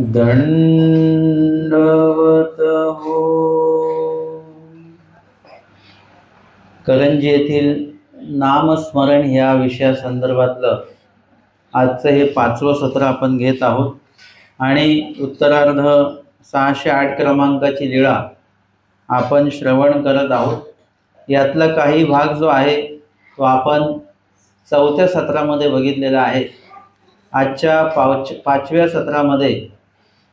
दंडवत हो. करंजी येथील नामस्मरण या विषयासंदर्भातलं आजचं हे 5वं सत्र आपण घेत आहोत आणि उत्तरार्ध 608 क्रमांकाची लीळा आपण श्रवण करत आहोत. यातला काही भाग जो आहे तो आपण 4थ्या सत्रामध्ये बघितलेला आहे. आजच्या 5व्या सत्रामध्ये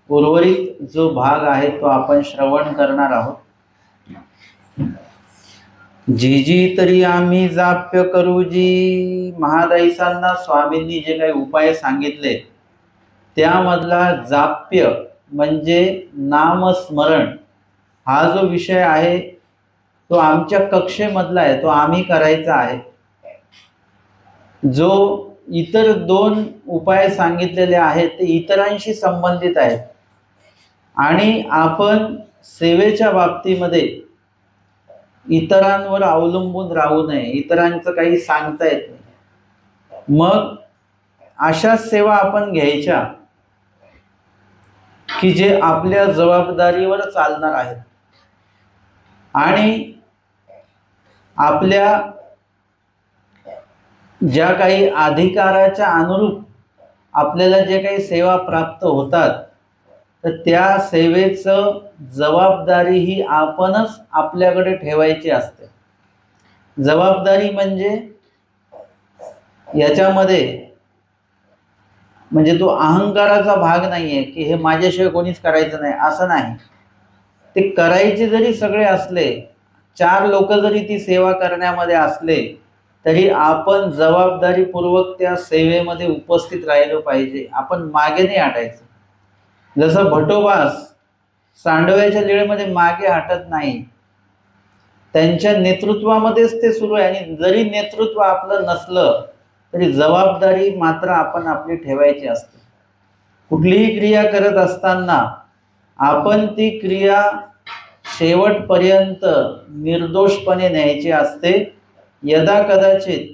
उर्वरित जो भाग आहे तो आपण श्रवण करणार आहोत. जी तरी आम्ही जाप्य करूजी. महादाईसांना स्वामींनी जे काही उपाय सांगितले त्यामधला जाप्य म्हणजे नामस्मरण हा जो विषय आहे तो आमच्या कक्षेमधला आहे, तो आम्ही करायचा आहे. जो इतर 2 उपाय सांगितलेले आहेत ते इतरांशी संबंधित आहेत आणि आपण सेवेच्या बाबतीमध्ये इतरांवर अवलंबून राहू नये. इतरांचं काही सांगता येत नाही, मग अशा सेवा आपण घ्यायच्या की जे आपल्या जबाबदारीवर चालणार आहेत आणि आपल्या ज्या काही अधिकाराच्या अनुरूप आपल्याला जे काही सेवा प्राप्त होतात तर त्या सेवेचं जबाबदारी ही आपणच आपल्याकडे ठेवायची असते. जबाबदारी म्हणजे याच्यामध्ये म्हणजे तो अहंकाराचा भाग नाहीये की हे माझ्याशिवाय कोणीच करायचं नाही असं नाही. ते करायचे जरी सगळे असले, 4 लोक जरी ती सेवा करण्यामध्ये असले तरी आपण जबाबदारीपूर्वक त्या सेवेमध्ये उपस्थित राहिलो पाहिजे. आपण मागे नाही हटायचं. जसं भटोबास सांडव्याच्या लीळेमध्ये मागे हटत नाही, त्यांच्या नेतृत्वामध्येच ते सुरू आहे आणि जरी नेतृत्व आपलं नसलं तरी जबाबदारी मात्र आपण आपली ठेवायची असते. कुठलीही क्रिया करत असताना आपण ती क्रिया शेवटपर्यंत निर्दोषपणे न्यायची असते. यदा कदाचित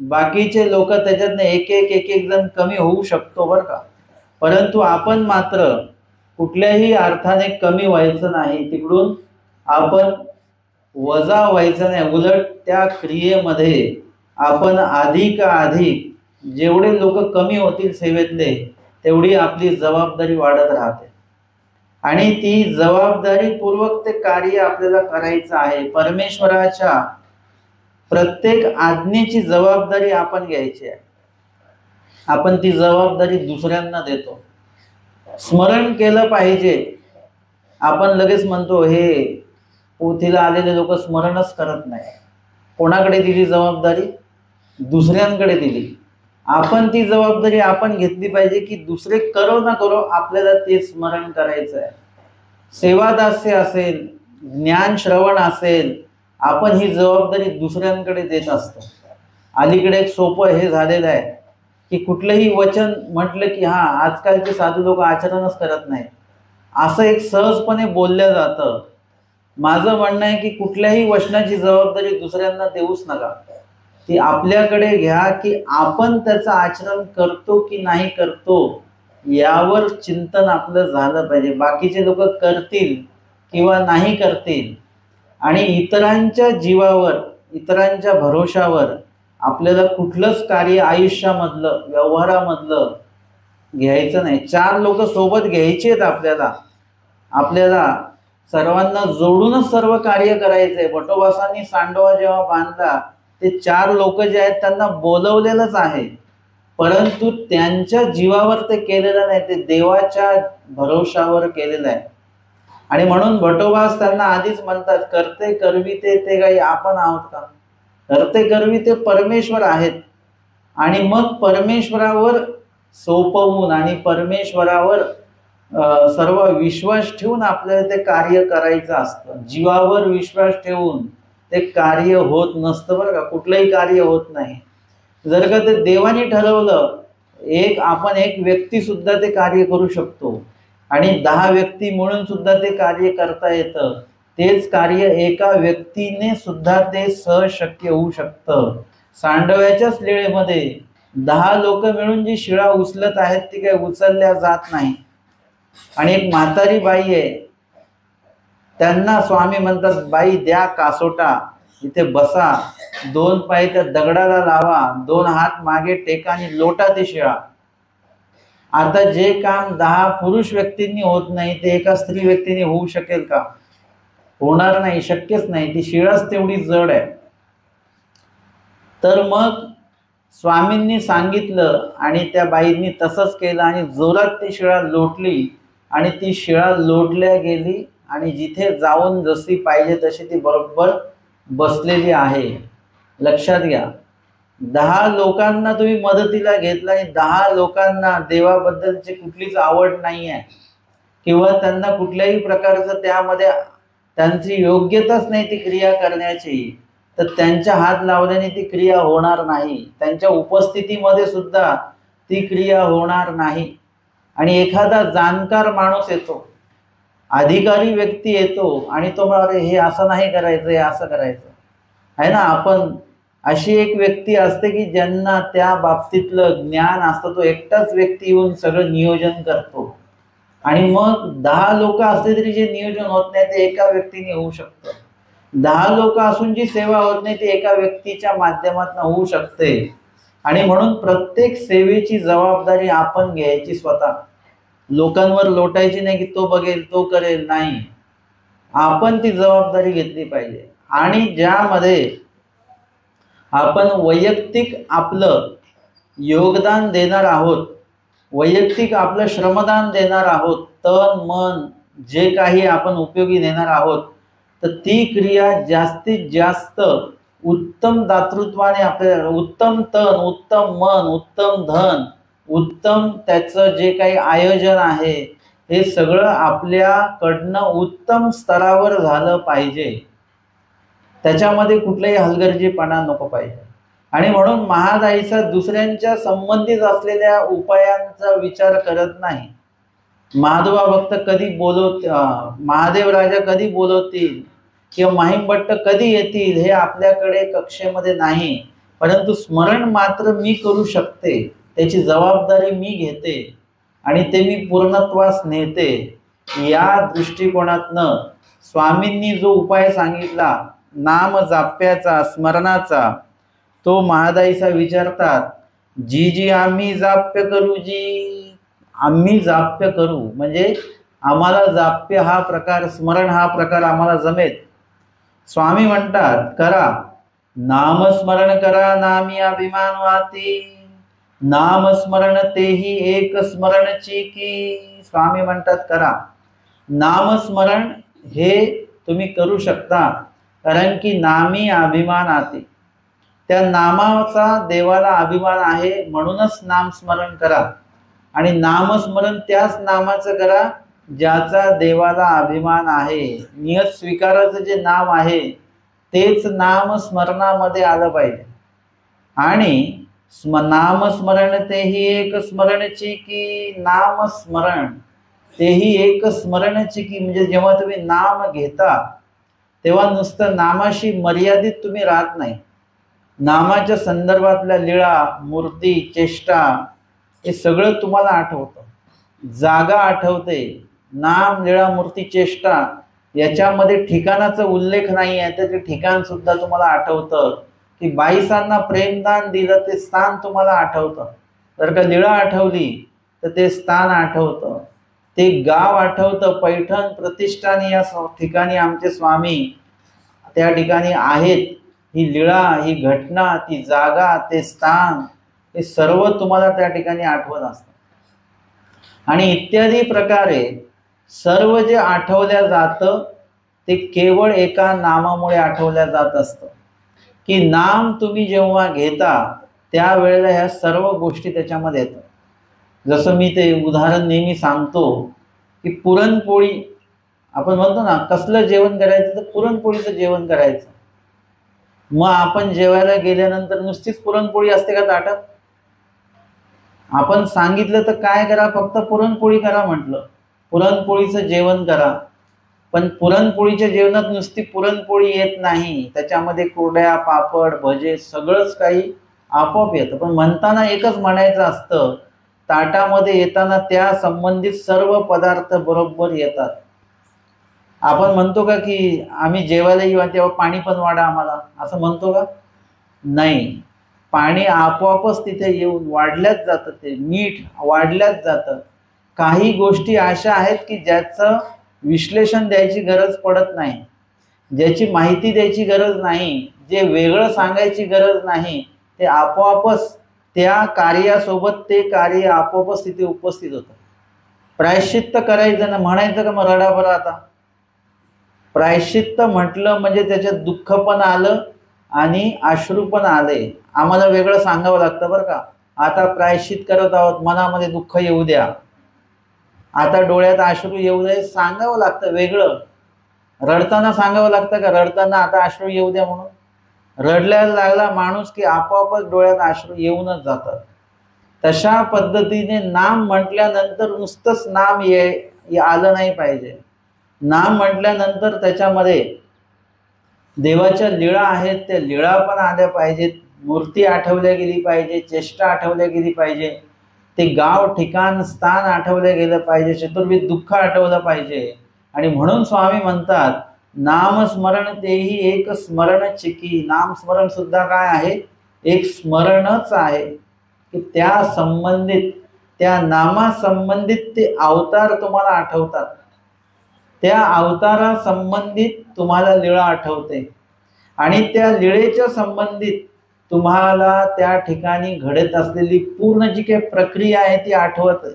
बाकीचे लोक त्याच्यातनं एक एक जण कमी होऊ शकतो बरं का, परंतु आपण मात्र कुठल्याही अर्थाने कमी व्हायचं नाही, तिकडून आपण वजा व्हायचं नाही. उलट त्या क्रियेमध्ये आपण अधिक जेवढे लोक कमी होतील सेवेतले तेवढी आपली जबाबदारी वाढत राहते आणि ती जबाबदारीपूर्वक ते कार्य आपल्याला करायचं आहे. परमेश्वराच्या प्रत्येक आज्ञेची जबाबदारी आपण घ्यायची आहे. आपण ती जबाबदारी दुसऱ्यांना देतो. स्मरण केलं पाहिजे. आपण लगेच म्हणतो हे पोथीला आलेले लोक स्मरणच करत नाही. कोणाकडे दिली जबाबदारी? दुसऱ्यांकडे दिली. आपण ती जबाबदारी आपण घेतली पाहिजे की दुसरे करो ना करो आपल्याला ते स्मरण करायचं आहे. सेवादास्य असेल, ज्ञान श्रवण असेल, आपण ही जबाबदारी दुसऱ्यांकडे देत असतो. अलीकडे एक सोपं हे झालेलं आहे की कुठलंही वचन म्हटलं की हा आजकालचे साधू लोक आचरणच करत नाही असं एक सहजपणे बोललं जातं. माझं म्हणणं आहे की कुठल्याही वचनाची जबाबदारी दुसऱ्यांना देऊच नका. ती आपल्याकडे घ्या की आपण त्याचं आचरण करतो की नाही करतो यावर चिंतन आपलं झालं पाहिजे. बाकीचे लोक करतील किंवा नाही करतील आणि इतरांच्या जीवावर, इतरांच्या भरोशावर आपल्याला कुठलंच कार्य आयुष्यामधलं, व्यवहारामधलं घ्यायचं नाही. 4 लोक सोबत घ्यायचे आहेत आपल्याला सर्वांना जोडूनच सर्व कार्य करायचंय. भटोबासांनी सांडोबा जेव्हा बांधला ते 4 लोक जे आहेत त्यांना बोलवलेलंच आहे, परंतु त्यांच्या जीवावर ते केलेलं नाही, ते देवाच्या भरोशावर केलेलं आहे. आणि म्हणून भटोबास त्यांना आधीच म्हणतात करते करविते ते काही आपण आहोत का? करते करविते परमेश्वर आहेत आणि मग परमेश्वरावर सोपवून आणि परमेश्वरावर सर्व विश्वास ठेवून आपल्याला ते कार्य करायचं असतं. जीवावर विश्वास ठेवून ते कार्य होत नसतं बरं का. कुठलंही कार्य होत नाही. जर का ते देवाने ठरवलं आपण एक व्यक्ती सुद्धा ते कार्य करू शकतो आणि 10 व्यक्ती म्हणून सुद्धा ते कार्य करता येतं. तेच कार्य एका व्यक्तीने सुद्धा ते सहज शक्य होऊ शकतं. सांडव्याच्याच लीळेमध्ये 10 लोक मिळून जी शिळा उचलत आहेत ती काही उचलल्या जात नाही. आणि एक म्हातारी बाई आहे, त्यांना स्वामी म्हणतात, बाई द्या कासोटा, इथे बसा, 2 पाय त्या दगडाला लावा, 2 हात मागे टेका आणि लोटा ते शिळा. आता जे काम 10 पुरुष व्यक्तींनी होत नाही ते एका स्त्री व्यक्तीने होऊ शकेल का? होणार नाही, शक्यच नाही. ती शिळाच तेवढी जड आहे. तर मग स्वामींनी सांगितलं आणि त्या बाईंनी तसंच केलं आणि जोरात ती शिळा लोटली आणि ती शिळा लोटल्या गेली आणि जिथे जाऊन जशी पाहिजे तशी ती बरोबर बसलेली आहे. लक्षात घ्या, 10 लोकांना तुम्ही मदतीला घेतला आणि 10 लोकांना देवाबद्दलची कुठलीच आवड नाही आहे किंवा त्यांना कुठल्याही प्रकारचं त्यामध्ये त्यांची योग्यताच नाही ती क्रिया करण्याची, तर त्यांच्या हात लावल्याने ती क्रिया होणार नाही. त्यांच्या उपस्थितीमध्ये सुद्धा ती क्रिया होणार नाही. आणि एखादा जाणकार माणूस येतो, अधिकारी व्यक्ती येतो आणि तो म्हणतो हे असं नाही करायचं, हे असं करायचं आहे ना. आपण अशी एक व्यक्ती असते की ज्यांना त्या बाबतीतलं ज्ञान असतं, तो एकटाच व्यक्ती येऊन सगळं नियोजन करतो आणि मग 10 लोक असले तरी जे नियोजन होत नाही ते एका व्यक्तीने होऊ शकतं. 10 लोक असून जी सेवा होत नाही ती एका व्यक्तीच्या माध्यमातून होऊ शकते. आणि म्हणून प्रत्येक सेवेची जबाबदारी आपण घ्यायची स्वतः. लोकांवर लोटायची नाही की तो बघेल तो करेल, नाही, आपण ती जबाबदारी घेतली पाहिजे. आणि ज्यामध्ये आपण वैयक्तिक आपलं योगदान देणार आहोत, वैयक्तिक आपलं श्रमदान देणार आहोत, तन मन जे काही आपण उपयोगी देणार आहोत, तर ती क्रिया जास्तीत जास्त उत्तम दातृत्वाने आपल्याला उत्तम तन, उत्तम मन, उत्तम धन, उत्तम त्याचं जे काही आयोजन आहे हे सगळं आपल्याकडनं उत्तम स्तरावर झालं पाहिजे. त्याच्यामध्ये कुठलाही हलगर्जीपणा नको पाहिजे. आणि म्हणून महादाईचा दुसऱ्यांच्या संबंधित असलेल्या उपायांचा विचार करत नाही. महादोबा भक्त कधी महादेव राजा कधी बोलवतील किंवा महिमभट्ट कधी येतील हे आपल्याकडे कक्षेमध्ये नाही, परंतु स्मरण मात्र मी करू शकते, त्याची जबाबदारी मी घेते आणि ते मी पूर्णत्वास नेते. या दृष्टिकोनातनं स्वामींनी जो उपाय सांगितला नाम जाप्याचा, स्मरणाचा, तो महादाईचा विचारतात, जी जी आम्ही जाप्य करू, जी आम्ही जाप्य करू, म्हणजे आम्हाला जाप्य हा प्रकार, स्मरण हा प्रकार आम्हाला जमेल. स्वामी म्हणतात करा, नामस्मरण करा, नामी अभिमान वाती, नामस्मरण तेही एक स्मरणची की. स्वामी म्हणतात करा, नामस्मरण हे तुम्ही करू शकता, कारण की नामी अभिमान आती, त्या नामाचा देवाला अभिमान आहे, म्हणूनच नामस्मरण करा. आणि नामस्मरण त्याच नामाचं करा ज्याचा देवाला अभिमान आहे. नियत स्वीकाराचं जे नाम आहे तेच नाम स्मरणामध्ये आलं पाहिजे. आणि नामस्मरण तेही एक स्मरणची की, नामस्मरण तेही एक स्मरणची की, म्हणजे जेव्हा तुम्ही नाम घेता तेव्हा नुसतं नामाशी मर्यादित तुम्ही राहत नाही. नामाच्या संदर्भातल्या लीळा, मूर्ती, चेष्टा हे सगळं तुम्हाला आठवतं, जागा आठवते. नाम, लीळा, मूर्ती, चेष्टा याच्यामध्ये ठिकाणाचा उल्लेख नाही आहे, तर ते ठिकाण सुद्धा तुम्हाला आठवतं. की बाईसांना प्रेमदान दिलं ते स्थान तुम्हाला आठवतं. जर का लीळा आठवली तर ते स्थान आठवतं, ते गाव आठवतं. पैठण प्रतिष्ठान या ठिकाणी आमचे स्वामी त्या ठिकाणी आहेत. ही लीळा, ही घटना, ती जागा, ते स्थान हे सर्व तुम्हाला त्या ठिकाणी आठवत असतं. आणि इत्यादी प्रकारे सर्व जे आठवल्या जातं ते केवळ एका नामामुळे आठवल्या जात असतं. की नाम तुम्ही जेव्हा घेता त्यावेळेला ह्या सर्व गोष्टी त्याच्यामध्ये येतात. जसं मी ते उदाहरण नेहमी सांगतो की पुरणपोळी आपण म्हणतो ना, कसलं जेवण करायचं, तर पुरणपोळीचं जेवण करायचं. मग आपण जेवायला गेल्यानंतर नुसतीच पुरणपोळी असते का ताटात? आपण सांगितलं तर काय करा, फक्त पुरणपोळी करा म्हटलं, पुरणपोळीचं जेवण करा. पण पुरणपोळीच्या जेवणात नुसती पुरणपोळी येत नाही, त्याच्यामध्ये कुरड्या, पापड, भजे सगळंच काही आपोआप येतं. पण म्हणताना एकच म्हणायचं असतं ताटामध्ये येताना त्या संबंधित सर्व पदार्थ बरोबर येतात. आपण म्हणतो का की आम्ही जेवायला येऊ तेव्हा पाणी पण वाढा आम्हाला, असं म्हणतो का? नाही, पाणी आपोआपच तिथे येऊन वाढल्याच जातं, ते मीठ वाढल्याच जातं. काही गोष्टी अशा आहेत की ज्याचं विश्लेषण द्यायची गरज पडत नाही, ज्याची माहिती द्यायची गरज नाही, जे वेगळं सांगायची गरज नाही, ते आपोआपच त्या कार्यासोबत ते कार्य आपोआपच तिथे उपस्थित होतं. प्रायश्चित्त करायचं ना, म्हणायचं का मग रडा बरं आता? प्रायश्चित्त म्हटलं म्हणजे त्याच्यात दुःख पण आलं आणि अश्रू पण आले. आम्हाला वेगळं सांगावं लागतं बरं का. आता प्रायश्चित करत आहोत, मनामध्ये दुःख येऊ द्या, आता डोळ्यात अश्रू येऊ दे, सांगावं लागतं वेगळं. रडताना सांगावं लागतं का रडताना आता अश्रू येऊ द्या म्हणून? रडल्याला लागला माणूस की आपोआपच डोळ्यात अश्रू येऊनच जातात. तशा पद्धतीने नाम म्हटल्यानंतर नुसतंच नाम आलं नाही पाहिजे. नाम म्हटल्यानंतर त्याच्यामध्ये देवाच्या लीळा आहेत, त्या लीळा पण आल्या पाहिजेत, मूर्ती आठवल्या गेली पाहिजे, चेष्टा आठवल्या गेली पाहिजे, ते गाव ठिकाण स्थान आठवलं गेलं पाहिजे, चतुर्विध दुःख आठवलं पाहिजे. आणि म्हणून स्वामी म्हणतात नामस्मरण तेही एक स्मरण चिकी. नामस्मरण सुद्धा काय आहे? एक स्मरणच आहे की त्या संबंधित, त्या नामा संबंधित ते अवतार तुम्हाला आठवतात, त्या अवतारा संबंधित तुम्हाला लीळा आठवते आणि त्या लीळेच्या संबंधित तुम्हाला त्या ठिकाणी घडत असलेली पूर्ण जी काही प्रक्रिया आहे ती आठवत.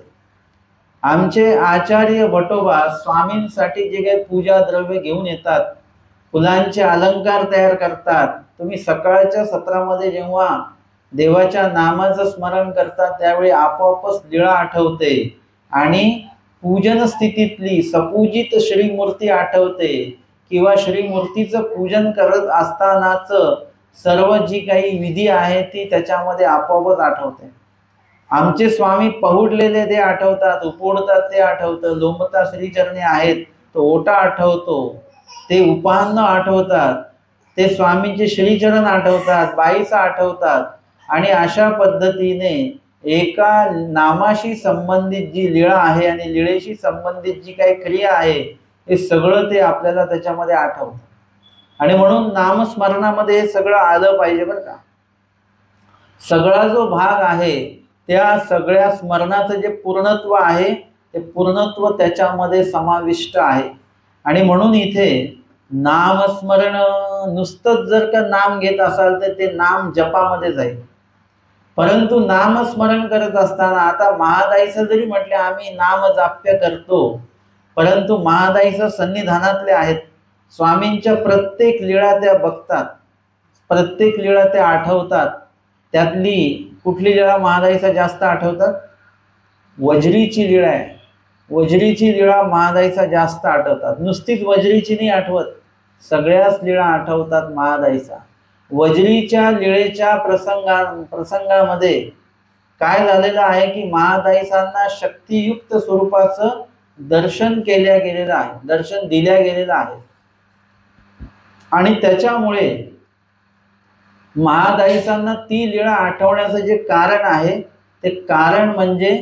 आमचे आचार्य भटोबा स्वामींसाठी जे काही पूजा द्रव्य घेऊन येतात, फुलांचे अलंकार तयार करतात, तुम्ही सकाळच्या सत्रामध्ये जेव्हा देवाच्या नामाचं स्मरण करतात त्यावेळी आपोआपच लीळा आठवते आणि पूजन स्थितीतली सपूजित श्रीमूर्ती आठवते किंवा श्रीमूर्तीचं पूजन करत असतानाच सर्व जी काही विधी आहे ती त्याच्यामध्ये आपोआपच आठवते. आमचे स्वामी पहुडलेले ते आठवतात, उपोडतात ते आठवतं, लोंबता श्रीचरणी आहेत तो ओटा आठवतो, ते उपान्न आठवतात, ते स्वामींचे श्रीचरण आठवतात, बाईसा आठवतात. आणि अशा पद्धतीने एका नामाशी संबंधित जी लीळा आहे आणि लीळेशी संबंधित जी काही क्रिया आहे हे सगळं ते आपल्याला त्याच्यामध्ये आठवतं. आणि म्हणून नामस्मरणामध्ये हे सगळं आलं पाहिजे बरं का. सगळा जो भाग आहे त्या सगळ्या स्मरणाचं जे पूर्णत्व आहे ते पूर्णत्व त्याच्यामध्ये समाविष्ट आहे. आणि म्हणून इथे नामस्मरण नुसतंच जर का नाम घेत असाल तर ते नाम जपामध्ये जाईल. परंतु नामस्मरण करत असताना आता महादाईचं जरी म्हटले आम्ही नाम जाप्य करतो, परंतु महादाईचं सन्निधानातले आहेत, स्वामींच्या प्रत्येक लीळा त्या बघतात, प्रत्येक लीळा त्या आठवतात. त्यातली कुठली लीळा महादाईचा जास्त आठवतात? वज्रीची लीळा आहे, वज्रीची लीळा महादाईचा जास्त आठवतात. नुसतीच वज्रीची नाही आठवत, सगळ्याच लीळा आठवतात महादाईचा. वज्रीच्या लीळेच्या प्रसंगामध्ये काय झालेलं आहे की महादाईसांना शक्तियुक्त स्वरूपाचं दर्शन केल्या गेलेलं आहे, दर्शन दिल्या गेलेलं आहे. आणि त्याच्यामुळे महादाईसांना ती लीळा आठवण्याचं जे कारण आहे ते कारण म्हणजे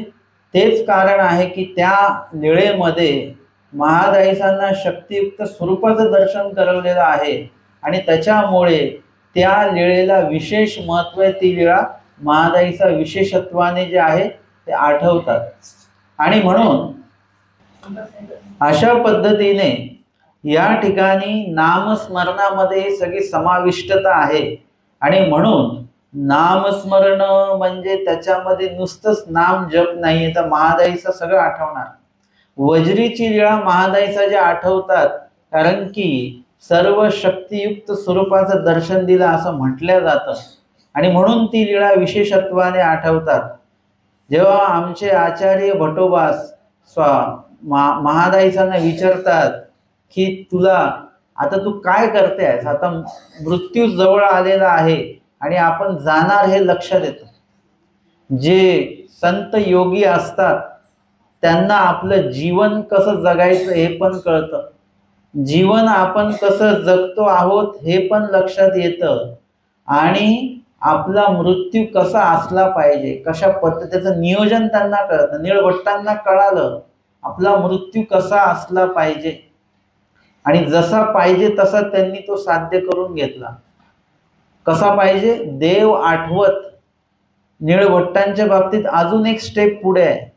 तेच कारण आहे की त्या लीळेमध्ये महादाईसांना शक्तियुक्त स्वरूपाचं दर्शन करवलेलं आहे आणि त्याच्यामुळे त्या लीळेला विशेष महत्त्व आहे. ती लीळा महादाईचा विशेषत्वाने जे आहे ते आठवतात. आणि म्हणून अशा पद्धतीने या ठिकाणी नामस्मरणामध्ये सगळी समाविष्टता आहे. आणि म्हणून नामस्मरण म्हणजे त्याच्यामध्ये नुसतंच नाम जप नाही तर महादाईचं सगळं आठवणार. वज्रीची लीळा महादाईचा जे आठवतात कारण की सर्व शक्तियुक्त स्वरूपाचं दर्शन दिलं असं म्हटलं जातं आणि म्हणून ती लीळा विशेषत्वाने आठवतात. जेव्हा आमचे आचार्य भटोबास महादाईसांना विचारतात की तुला आता तू काय करते आहेस, आता मृत्यू जवळ आलेला आहे आणि आपण जाणार हे लक्षात येतं. जे संत योगी असतात त्यांना आपलं जीवन कसं जगायचं हे पण कळतं, जीवन आपण कसं जगतो आहोत हे पण लक्षात येतं. आणि आपला मृत्यू कसा असला पाहिजे, कशा पद्धतीचं नियोजन त्यांना कळतं. नीळभट्टांना कळालं आपला मृत्यू कसा असला पाहिजे आणि जसा पाहिजे तसा त्यांनी तो साध्य करून घेतला. कसा पाहिजे? देव आठवत. नीळभट्टांच्या बाबतीत अजून एक स्टेप पुढे आहे.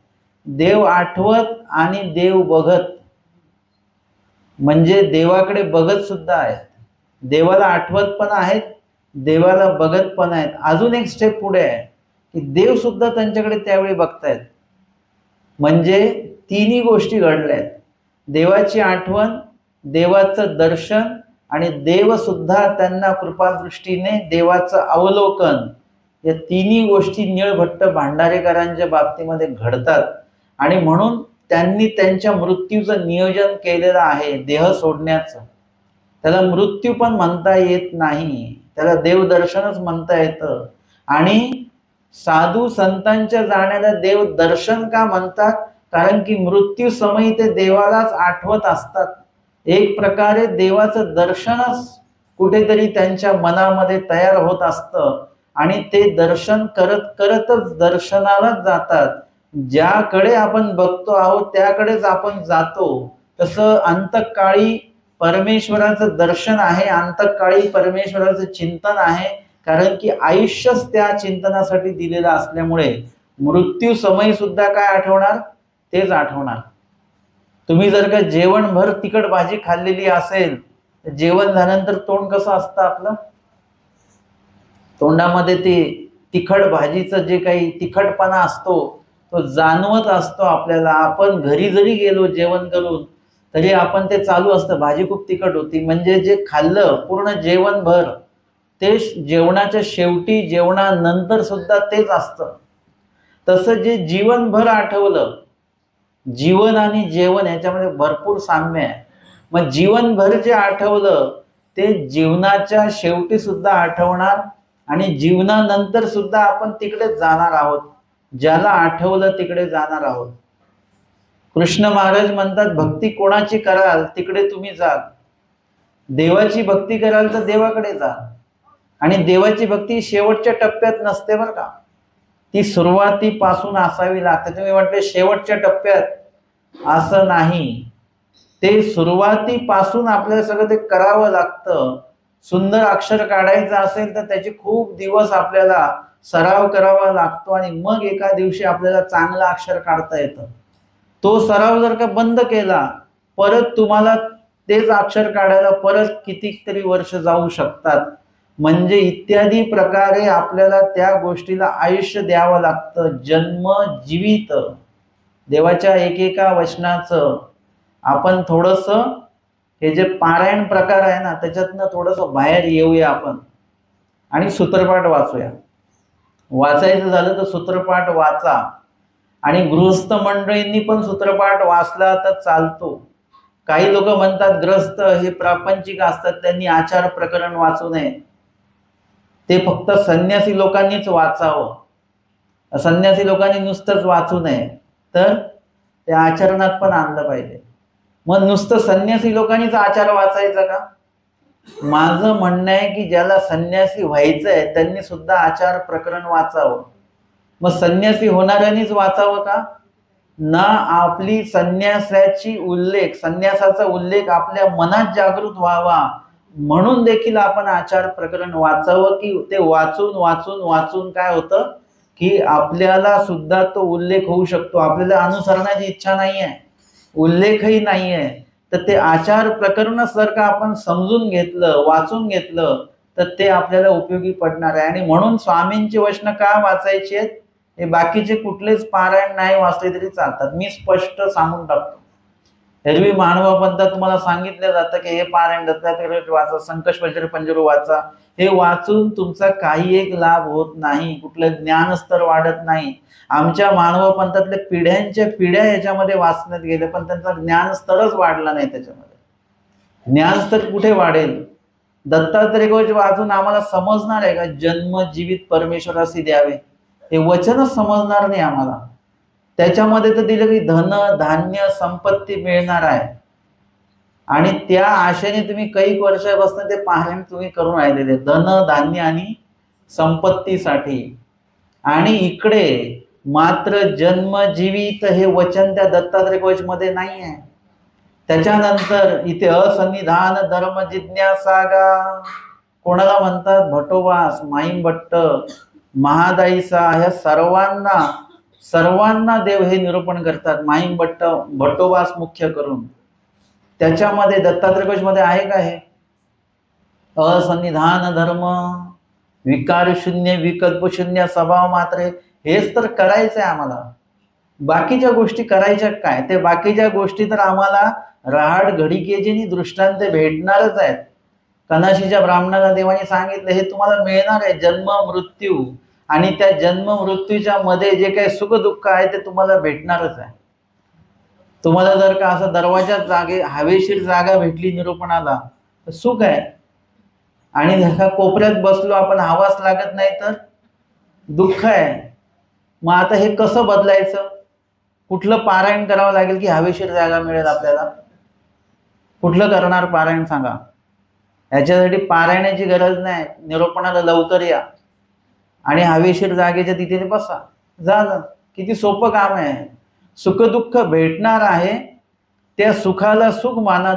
देव आठवत आणि देव बघत, म्हणजे देवाकडे बघत सुद्धा आहेत. देवाला आठवत पण आहेत, देवाला बघत पण आहेत. अजून एक स्टेप पुढे आहे की देव सुद्धा त्यांच्याकडे त्यावेळी बघतायत. म्हणजे तिन्ही गोष्टी घडल्या आहेत. देवाची आठवण, देवाचं दर्शन आणि देव सुद्धा त्यांना कृपादृष्टीने देवाचं अवलोकन, या तिन्ही गोष्टी नीळभट्ट भांडारेकरांच्या बाबतीमध्ये घडतात. आणि म्हणून त्यांनी त्यांच्या मृत्यूचं नियोजन केलेलं आहे. देह सोडण्याचं त्याला मृत्यू पण म्हणता येत नाही, त्याला देवदर्शनच म्हणता येतं. आणि साधू संतांच्या जाण्याला देव दर्शन का म्हणतात? कारण की मृत्यू समयी ते देवालाच आठवत असतात. एक प्रकारे देवाचं दर्शनच कुठेतरी त्यांच्या मनामध्ये तयार होत असतं आणि ते दर्शन करत करतच दर्शनालाच जातात. ज्याकडे आपण बघतो आहोत त्याकडेच आपण जातो. तसं अंतकाळी परमेश्वराचं दर्शन आहे, अंतकाळी परमेश्वराचं चिंतन आहे. कारण की आयुष्यच त्या चिंतनासाठी दिलेलं असल्यामुळे मृत्यू समय सुद्धा काय आठवणार? तेच आठवणार. तुम्ही जर का जेवणभर तिखट भाजी खाल्लेली असेल तर जेवण झाल्यानंतर तोंड कसं असतं आपलं? तोंडामध्ये ते तिखट भाजीचं जे काही तिखटपणा असतो तो जाणवत असतो आपल्याला. आपण घरी जरी गेलो जेवण करून तरी आपण ते चालू असतं, भाजी खूप तिखट होती. म्हणजे जे खाल्लं पूर्ण जेवणभर ते जेवणाच्या शेवटी, जेवणानंतर सुद्धा तेच असतं. तसं जे जीवनभर आठवलं, जीवन आणि जेवण याच्यामध्ये भरपूर साम्य आहे. मग जीवनभर जे आठवलं ते जीवनाच्या शेवटी सुद्धा आठवणार आणि जीवनानंतर सुद्धा आपण तिकडे जाणार आहोत. ज्याला आठवलं तिकडे जाणार आहोत. कृष्ण महाराज म्हणतात, भक्ती कोणाची कराल तिकडे तुम्ही जाल. देवाची भक्ती कराल तर देवाकडे जाल. आणि देवाची भक्ती शेवटच्या टप्प्यात नसते बरं का, ती सुरुवातीपासून असावी लागते. तुम्ही म्हटले शेवटच्या टप्प्यात, असं नाही. ते सुरुवातीपासून आपल्याला सगळं ते करावं लागतं. सुंदर अक्षर काढायचं असेल तर त्याचे खूप दिवस आपल्याला सराव करावा लागतो आणि मग एका दिवशी आपल्याला चांगलं अक्षर काढता येतं. तो सराव जर का बंद केला परत तुम्हाला तेच अक्षर काढायला परत कितीतरी वर्ष जाऊ शकतात. म्हणजे इत्यादी प्रकारे आपल्याला त्या गोष्टीला आयुष्य द्यावं लागतं. जन्म जीवित देवाच्या एकेका वचनाचं आपण थोडंसं हे जे पारायण प्रकार आहे ना त्याच्यातनं थोडंसं बाहेर येऊया आपण आणि सूत्रपाठ वाचूया. वाचायचं झालं तर सूत्रपाठ वाचा. आणि गृहस्थ मंडळींनी पण सूत्रपाठ वाचला तर चालतो. काही लोक म्हणतात ग्रस्त हे प्रापंचिक असतात, त्यांनी आचार प्रकरण वाचू नये, ते फक्त संन्यासी लोकांनीच वाचावं. संन्यासी लोकांनी नुसतंच वाचू नये, तर ते आचरणात पण आणलं पाहिजे. मग नुसतं संन्यासी लोकांनीच आचार वाचायचा का? माझं म्हणणं आहे की ज्याला संन्यासी व्हायचंय त्यांनी सुद्धा आचार प्रकरण वाचावं. मग संन्यासी होणाऱ्यांनीच वाचावं का? ना आपली संन्यासाचा उल्लेख आपल्या मनात जागृत व्हावा म्हणून देखील आपण आचार प्रकरण वाचावं. की ते वाचून वाचून वाचून काय होतं की आपल्याला सुद्धा तो उल्लेख होऊ शकतो. आपल्याला अनुसरणाची इच्छा नाही आहे, उल्लेखही नाही आहे, तर ते आचार प्रकरणच जर का आपण समजून घेतलं, वाचून घेतलं तर ते आपल्याला उपयोगी पडणार आहे. आणि म्हणून स्वामींची वचनं का वाचायची आहेत? हे बाकीचे कुठलेच पारायण नाही वाचले तरी चालतात. मी स्पष्ट सांगून टाकतो. एरवी मानवा पंथात तुम्हाला सांगितलं जातं की हे पारायण दत्तात्रय वाचा, संकष्टपंचर पंजरू वाचा. हे वाचून तुमचा काही एक लाभ होत नाही, कुठलं ज्ञानस्तर वाढत नाही. आमच्या मानव पंथातल्या पिढ्यांच्या पिढ्या याच्यामध्ये वाचण्यात गेले पण त्यांचा ज्ञानस्तरच वाढला नाही. त्याच्यामध्ये ज्ञानस्तर कुठे वाढेल? दत्तात्रय वाचून आम्हाला समजणार आहे का जन्म जीवित परमेश्वराशी द्यावे? हे वचनच समजणार नाही आम्हाला. त्याच्यामध्ये तर दिलं की धन धान्य संपत्ती मिळणार आहे आणि त्या आशेने तुम्ही काही वर्षापासून ते पारायण तुम्ही करून राहिलेले. धन धान्य आणि संपत्तीसाठी, आणि इकडे मात्र जन्म जीवित हे वचन त्या दत्तात्रय कवच मध्ये नाही आहे. त्याच्यानंतर इथे असन्निधान धर्म जिज्ञासागा कोणाला म्हणतात? भटोबास, माईमभट्ट, महादाईसा, ह्या सर्वांना देव हे निरूपण करतात. माईमभट्ट, भटोबास मुख्य करून. त्याच्यामध्ये दत्तात्रय कवच मध्ये आहे का हे? असन्निधान धर्म, विकार शून्य, विकल्प शून्य, स्वभाव मात्र, हेच तर करायचंय आम्हाला. बाकीच्या गोष्टी करायच्या काय? ते बाकीच्या गोष्टी तर आम्हाला रहाड घडिकेची दृष्टांत भेटणारच आहेत. कनाशीच्या ब्राह्मणाला देवाने सांगितलं हे तुम्हाला मिळणार आहे, जन्म मृत्यू, आणि त्या जन्म मृत्यूच्या मध्ये जे काही सुख दुःख आहे ते तुम्हाला भेटणारच आहे. तुम्हाला जर का असं दरवाजा जागे हवेशीर जागा भेटली निरूपणाला तर सुख आहे, आणि जर का कोपऱ्यात बसलो आपण हवाच लागत नाही तर दुःख आहे. मग आता हे कसं बदलायचं? कुठलं पारायण करावं लागेल की हवेशीर जागा मिळेल आपल्याला? कुठलं करणार पारायण सांगा? याच्यासाठी पारायणाची गरज नाही. निरूपणाला लवकर या आणि हवेशीर जागेच्या तिथे बसा, जा. किती सोपं काम आहे. सुखदुःख भेटणार आहे, त्या सुखाला सुख माना,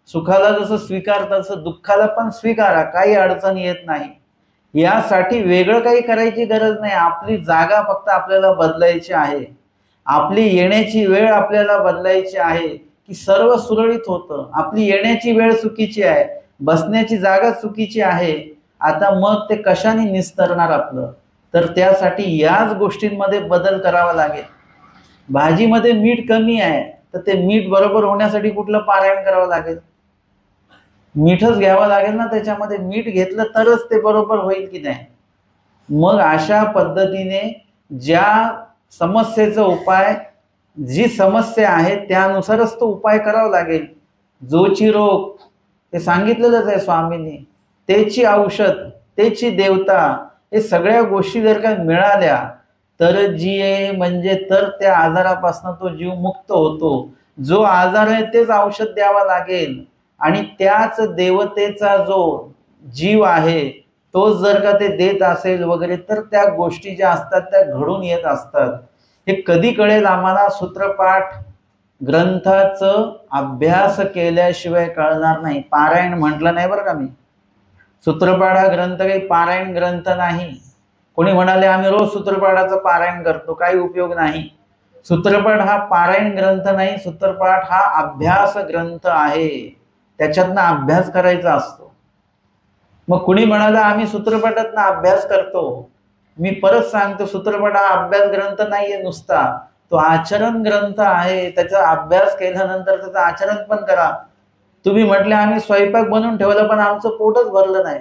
सुखाला जसं स्वीकारता तसं दुःखाला पण स्वीकारा, काही अडचण येत नाही. यासाठी वेगळं काही करायची गरज नाही. आपली जागा फक्त आपल्याला बदलायची आहे, आपली येण्याची वेळ आपल्याला बदलायची आहे, की सर्व सुरळीत होतं. आपली येण्याची वेळ चुकीची आहे, बसण्याची जागा चुकीची आहे. आता मग ते कशाने निस्तरणार आपलं? तर त्यासाठी याच गोष्टींमध्ये बदल करावा लागेल. भाजीमध्ये मीठ कमी आहे तर ते मीठ बरोबर होण्यासाठी कुठलं पारायण करावं लागेल? मीठच घ्यावं लागेल ना. त्याच्यामध्ये मीठ घेतलं तरच ते बरोबर होईल की नाही? मग अशा पद्धतीने ज्या समस्येचा उपाय, जी समस्या आहे त्यानुसारच तो उपाय करावा लागेल. जोची रोग ते सांगितलेलंच आहे स्वामींनी, त्याची औषध, त्याची देवता, हे सगळ्या गोष्टी जर का मिळाल्या तर म्हणजे तर त्या आजारापासून तो जीव मुक्त होतो. जो आजार आहे तेच औषध द्यावा लागेल, आणि त्याच देवतेचा जो जीव आहे तो जर का ते देत असेल वगैरे तर त्या गोष्टी ज्या असतात त्या घडून येत असतात. हे कधी कळेल आम्हाला? सूत्रपाठ ग्रंथाचं अभ्यास केल्याशिवाय कळणार नाही. पारायण म्हटलं नाही बरं का मी. सूत्रपाठ हा ग्रंथ काही पारायण ग्रंथ नाही. कोणी म्हणाले आम्ही रोज सूत्रपाठाचं पारायण करतो, काही उपयोग नाही. सूत्रपाठ हा पारायण ग्रंथ नाही, सूत्रपाठ हा अभ्यास ग्रंथ आहे. त्याच्यातनं अभ्यास करायचा असतो. मग कुणी म्हणाला आम्ही सूत्रपाठातनं अभ्यास करतो, मी परत सांगतो सूत्रपाठ हा अभ्यास ग्रंथ नाहीये नुसता, तो आचरण ग्रंथ आहे. त्याचा अभ्यास केल्यानंतर त्याचं आचरण पण करा. तुम्ही म्हटले आम्ही स्वयंपाक बनवून ठेवला पण आमचं पोटच भरलं नाही.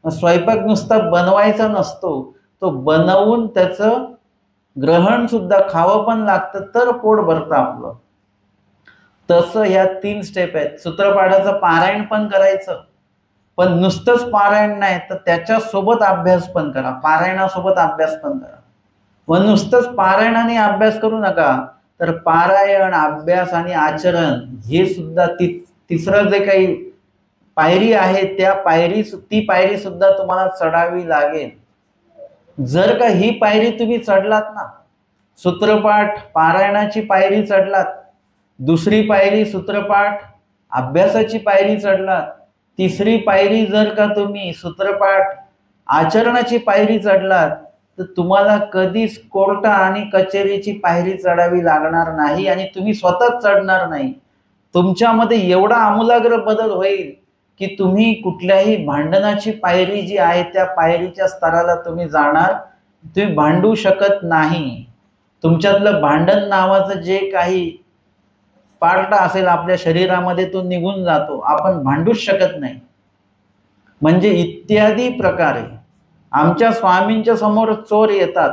स्वयंपाक नुसता बनवायचा नसतो, तो बनवून त्याचं ग्रहण सुद्धा खावं पण लागतं तर पोट भरतं आपलं. तसं ह्या 3 स्टेप आहेत. सूत्रपाठाचं पारायण पण करायचं, पण नुसतंच पारायण नाही तर त्याच्यासोबत अभ्यास पण करा, पारायणासोबत अभ्यास पण करा. व नुसतंच पारायणाने अभ्यास करू नका, तर पारायण, अभ्यास आणि आचरण हे सुद्धा तिसरं जे काही पायरी आहे ती पायरी सुद्धा तुम्हाला चढावी लागेल. जर का ही पायरी तुम्ही चढलात ना, सूत्रपाठ पारायणाची पायरी चढलात, दुसरी पायरी सूत्रपाठ अभ्यासाची पायरी चढलात, तिसरी पायरी जर का तुम्ही सूत्रपाठ आचरणाची पायरी चढलात तर तुम्हाला कधीच कोर्ट आणि कचेरीची पायरी चढावी लागणार नाही, आणि तुम्ही स्वतःच चढणार नाही. तुमच्यामध्ये एवढा आमूलाग्र बदल होईल की तुम्ही कुठल्याही भांडणाची पायरी जी आहे त्या पायरीच्या स्तराला तुम्ही जाणार, तुम्ही भांडू शकत नाही. तुमच्यातलं भांडण नावाचं जे काही पार्ट असेल आपल्या शरीरामध्ये तो निघून जातो, आपण भांडूच शकत नाही. म्हणजे इत्यादी प्रकारे आमच्या स्वामींच्या समोर चोर येतात,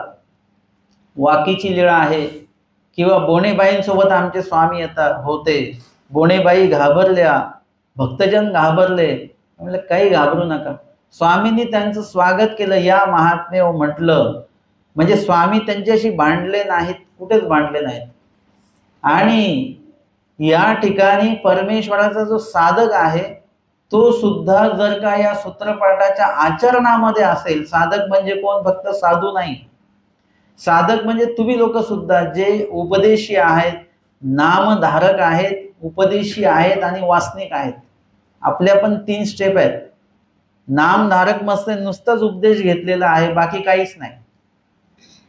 वाकीची लीळा आहे, किंवा बोणेबाईंसोबत आमचे स्वामी येतात होते. बोणेबाई घाबरल्या, भक्तजन घाबरले. म्हणलं काही घाबरू नका. स्वामींनी त्यांचं स्वागत केलं, या महात्म्य म्हटलं. म्हणजे स्वामी त्यांच्याशी भांडले नाहीत, कुठेच भांडले नाहीत. आणि या ठिकाणी परमेश्वराचा जो साधक आहे तो सुद्धा जर का या सूत्रपाठाच्या आचरणामध्ये असेल, साधक म्हणजे कोण, फक्त साधू नाही, साधक म्हणजे तुम्ही लोक सुद्धा जे उपदेशी आहेत, नामधारक आहेत, उपदेशी आहेत आणि वासनिक आहेत. आपल्या पण 3 स्टेप आहेत. नामधारक मस्त नुसताच उपदेश घेतलेला आहे, बाकी काहीच नाही.